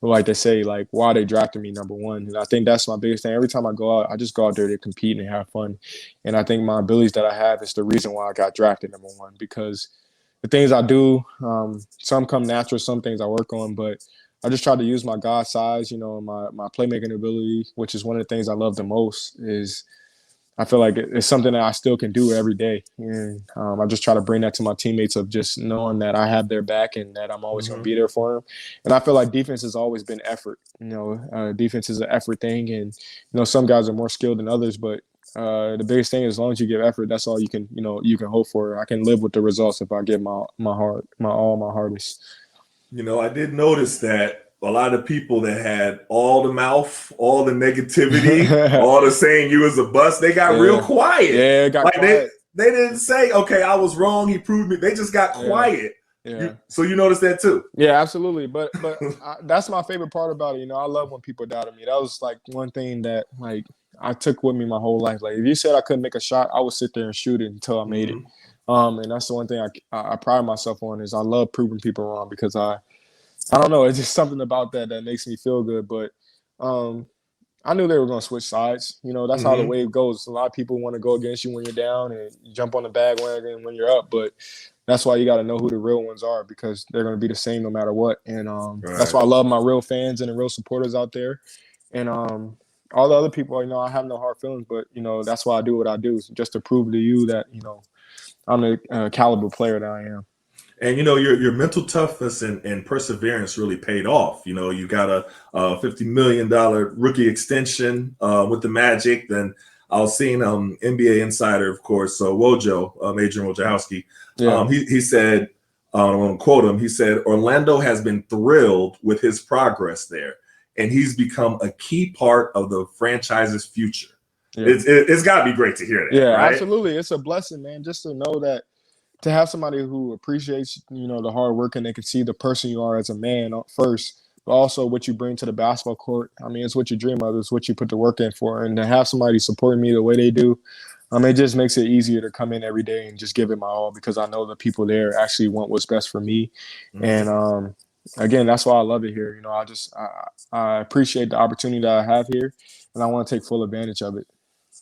[SPEAKER 2] like they say, like, why they drafted me number one. And I think that's my biggest thing. Every time I go out, I just go out there to compete and have fun. And I think my abilities that I have is the reason why I got drafted number one, because the things I do, some come natural, some things I work on, but I just try to use my God size, my playmaking ability, which is one of the things I love the most. Is I feel like it's something that I still can do every day. And I just try to bring that to my teammates, of just knowing that I have their back and that I'm always going to be there for them. And I feel like defense has always been effort. Defense is an effort thing. And, some guys are more skilled than others, but the biggest thing is, as long as you give effort, that's all you can hope for. I can live with the results if I give my hardest.
[SPEAKER 1] I did notice that a lot of people that had all the mouth, all the negativity, all the saying you was a bust, they got real quiet.
[SPEAKER 2] Yeah, it got quiet.
[SPEAKER 1] They didn't say, okay, I was wrong, he proved me. They just got quiet.
[SPEAKER 2] Yeah.
[SPEAKER 1] So you noticed that too?
[SPEAKER 2] Yeah, absolutely. But that's my favorite part about it. I love when people doubted me. That was like one thing that, like, I took with me my whole life. Like, if you said I couldn't make a shot, I would sit there and shoot it until I made it. And that's the one thing I pride myself on, is I love proving people wrong, because I don't know, it's just something about that makes me feel good. But I knew they were going to switch sides. You know, that's how the wave goes. A lot of people want to go against you when you're down and jump on the bandwagon when you're up. But that's why you got to know who the real ones are, because they're going to be the same no matter what. And that's why I love my real fans and the real supporters out there. And all the other people, you know, I have no hard feelings, but, you know, that's why I do what I do, just to prove to you that, you know, I'm the caliber player that I am.
[SPEAKER 1] And, you know, your mental toughness and perseverance really paid off. You know, you got a $50 million rookie extension with the Magic. Then I was seeing NBA Insider, of course, Adrian Wojciechowski.
[SPEAKER 2] Yeah.
[SPEAKER 1] He said, I want to quote him, he said, Orlando has been thrilled with his progress there, and he's become a key part of the franchise's future. Yeah. It's got to be great to hear that.
[SPEAKER 2] Yeah,
[SPEAKER 1] right?
[SPEAKER 2] Absolutely. It's a blessing, man, just to know that, to have somebody who appreciates, you know, the hard work, and they can see the person you are as a man first, but also what you bring to the basketball court. I mean, it's what you dream of. It's what you put the work in for. And to have somebody supporting me the way they do, it just makes it easier to come in every day and just give it my all, because I know the people there actually want what's best for me. And again, that's why I love it here. You know, I appreciate the opportunity that I have here, and I want to take full advantage of it.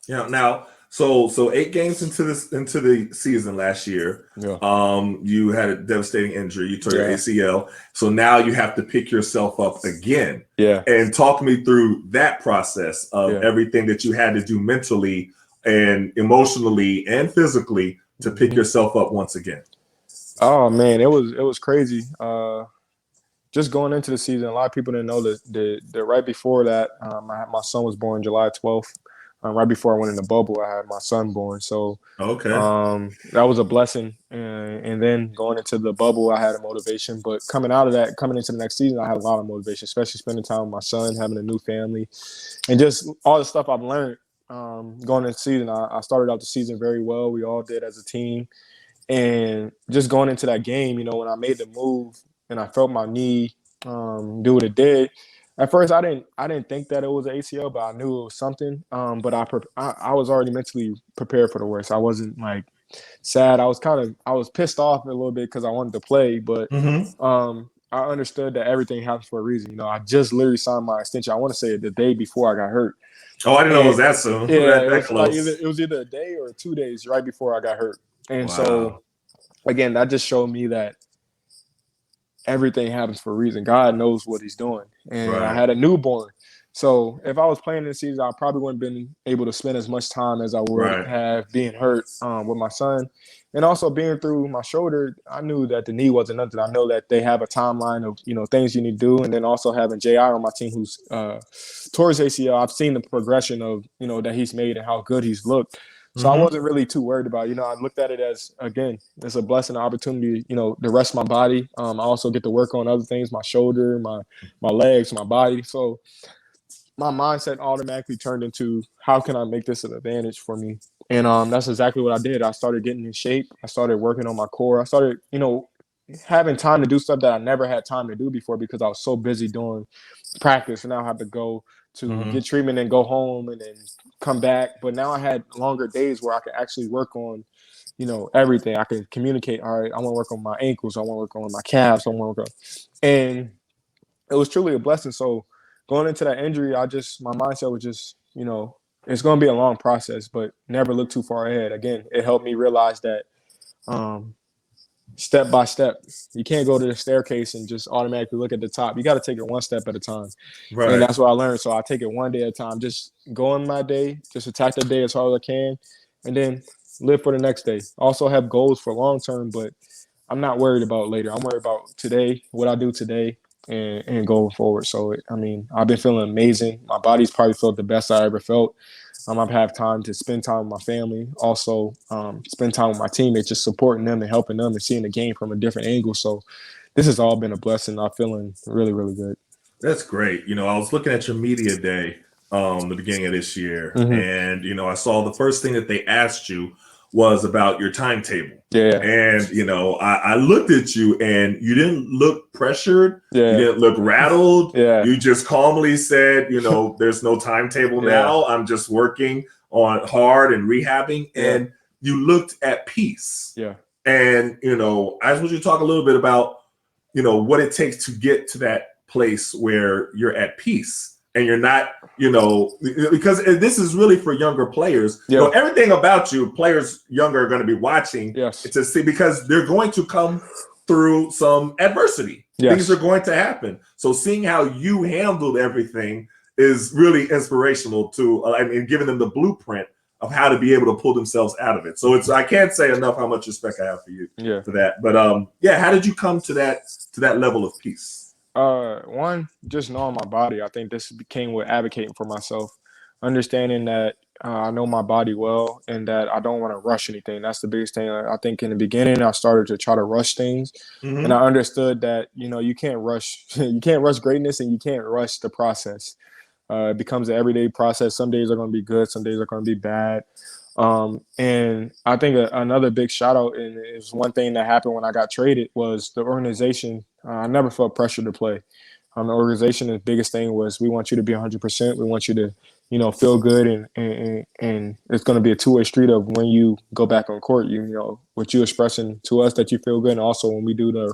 [SPEAKER 1] Yeah. Now, so 8 games into the season last year, you had a devastating injury. You tore your ACL. So now you have to pick yourself up again.
[SPEAKER 2] Yeah.
[SPEAKER 1] And talk me through that process of everything that you had to do mentally and emotionally and physically to pick yourself up once again.
[SPEAKER 2] Oh man, it was crazy. Just going into the season, a lot of people didn't know that right before that, my son was born July 12th. Right before I went in the bubble, I had my son born. So that was a blessing. And then going into the bubble, I had a motivation. But coming out of that, coming into the next season, I had a lot of motivation, especially spending time with my son, having a new family, and just all the stuff I've learned going into the season. I started out the season very well. We all did as a team. And just going into that game, you know, when I made the move and I felt my knee do what it did, at first, I didn't think that it was an ACL, but I knew it was something. But I was already mentally prepared for the worst. I wasn't like sad. I was pissed off a little bit because I wanted to play, but I understood that everything happens for a reason. You know, I just literally signed my extension. I want to say the day before I got hurt.
[SPEAKER 1] Oh, I didn't know it was that soon.
[SPEAKER 2] Yeah,
[SPEAKER 1] that close.
[SPEAKER 2] It was either a day or 2 days right before I got hurt. And so, again, that just showed me that everything happens for a reason. God knows what he's doing. And I had a newborn. So if I was playing this season, I probably wouldn't have been able to spend as much time as I would have being hurt with my son. And also being through my shoulder, I knew that the knee wasn't nothing. I know that they have a timeline of, you know, things you need to do. And then also having J.I. on my team who's towards ACL, I've seen the progression of, you know, that he's made and how good he's looked. So I wasn't really too worried about it. You know, I looked at it as, again, it's a blessing, an opportunity, you know, to rest my body. I also get to work on other things, my shoulder, my legs, my body. So my mindset automatically turned into, how can I make this an advantage for me? And that's exactly what I did. I started getting in shape. I started working on my core. I started, you know, having time to do stuff that I never had time to do before because I was so busy doing practice. And now I have to go to get treatment and go home and then come back. But now I had longer days where I could actually work on, you know, everything. I could communicate. All right, I want to work on my ankles. I want to work on my calves. I want to work on, and it was truly a blessing. So going into that injury, my mindset was just, you know, it's going to be a long process, but never look too far ahead. Again, it helped me realize that step by step, you can't go to the staircase and just automatically look at the top. You got to take it one step at a time. Right. And that's what I learned. So I take it one day at a time, just go in my day, just attack the day as hard as I can, and then live for the next day. Also have goals for long term, but I'm not worried about later. I'm worried about today, what I do today, and going forward. So, I mean, I've been feeling amazing. My body's probably felt the best I ever felt. I've had time to spend time with my family, also spend time with my teammates, just supporting them and helping them and seeing the game from a different angle. So this has all been a blessing. I'm feeling really, really good.
[SPEAKER 1] That's great. You know, I was looking at your media day the beginning of this year, and, you know, I saw the first thing that they asked you was about your timetable.
[SPEAKER 2] Yeah.
[SPEAKER 1] And, you know, I looked at you and you didn't look pressured.
[SPEAKER 2] Yeah.
[SPEAKER 1] You didn't look rattled.
[SPEAKER 2] Yeah.
[SPEAKER 1] You just calmly said, you know, there's no timetable now. I'm just working on hard and rehabbing. And you looked at peace.
[SPEAKER 2] Yeah.
[SPEAKER 1] And, you know, I just want you to talk a little bit about, you know, what it takes to get to that place where you're at peace and you're not, because this is really for younger players.
[SPEAKER 2] Yeah.
[SPEAKER 1] Everything about you, players younger are going to be watching to see, because they're going to come through some adversity.
[SPEAKER 2] Yes.
[SPEAKER 1] Things are going to happen. So seeing how you handled everything is really inspirational to, and giving them the blueprint of how to be able to pull themselves out of it. So I can't say enough how much respect I have for you for that. But how did you come to that level of peace?
[SPEAKER 2] One, just knowing my body. I think this came with advocating for myself, understanding that I know my body well and that I don't want to rush anything. That's the biggest thing. I think in the beginning, I started to try to rush things, and I understood that, you can't rush, you can't rush greatness, and you can't rush the process. It becomes an everyday process. Some days are going to be good. Some days are going to be bad. And I think another big shout out, and is one thing that happened when I got traded, was the organization. I never felt pressure to play. The organization, the biggest thing was, we want you to be 100%. We want you to, feel good, and it's going to be a two-way street of when you go back on court, what you expressing to us that you feel good, and also when we do the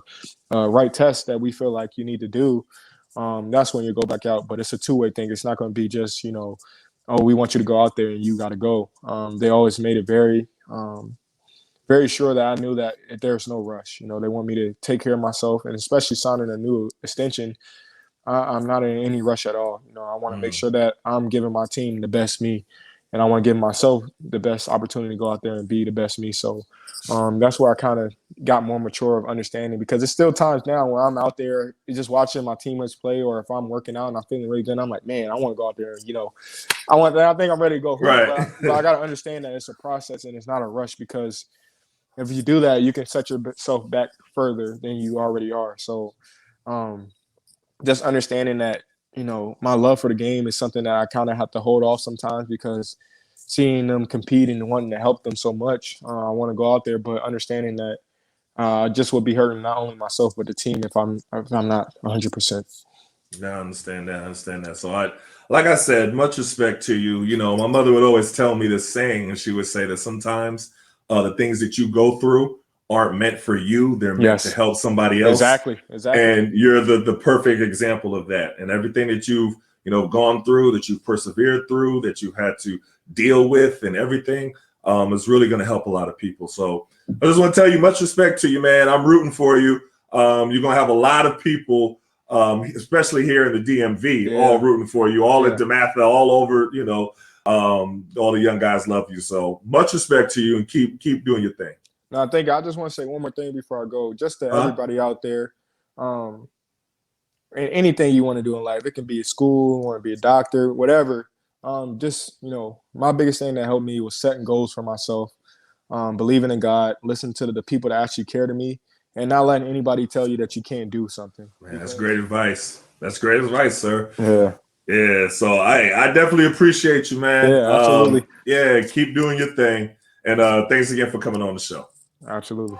[SPEAKER 2] right test that we feel like you need to do, that's when you go back out. But it's a two-way thing. It's not going to be just, oh, we want you to go out there and you got to go. They always made it very, very sure that I knew that there's no rush. They want me to take care of myself, and especially signing a new extension, I'm not in any rush at all. I want to make sure that I'm giving my team the best me, and I want to give myself the best opportunity to go out there and be the best me. So that's where I kind of got more mature of understanding, because it's still times now where I'm out there just watching my teammates play, or if I'm working out and I'm feeling really good, I'm like, man, I want to go out there. I think I'm ready to go home.
[SPEAKER 1] Right.
[SPEAKER 2] But I got to understand that it's a process and it's not a rush, because if you do that, you can set yourself back further than you already are. So just understanding that, my love for the game is something that I kind of have to hold off sometimes, because seeing them compete and wanting to help them so much, I want to go out there, but understanding that I just would be hurting not only myself but the team if I'm not 100%.
[SPEAKER 1] No, I understand that. So like I said, much respect to you. My mother would always tell me this saying, and she would say that sometimes the things that you go through aren't meant for you. They're meant to help somebody else.
[SPEAKER 2] Exactly.
[SPEAKER 1] And you're the perfect example of that. And everything that you've, gone through, that you've persevered through, that you had to deal with, and everything is really going to help a lot of people. So I just want to tell you, much respect to you, man. I'm rooting for you. You're going to have a lot of people, especially here in the DMV, all rooting for you, all at DeMatha, all over, all the young guys love you. So much respect to you, and keep doing your thing.
[SPEAKER 2] No, I just want to say one more thing before I go, just to everybody out there. Anything you want to do in life, it can be a school, want to be a doctor, whatever. Just, my biggest thing that helped me was setting goals for myself, believing in God, listening to the people that actually care to me, and not letting anybody tell you that you can't do something.
[SPEAKER 1] Man, that's great advice. That's great advice, sir.
[SPEAKER 2] Yeah.
[SPEAKER 1] Yeah. So I definitely appreciate you, man.
[SPEAKER 2] Yeah, absolutely.
[SPEAKER 1] Keep doing your thing. And thanks again for coming on the show.
[SPEAKER 2] Absolutely.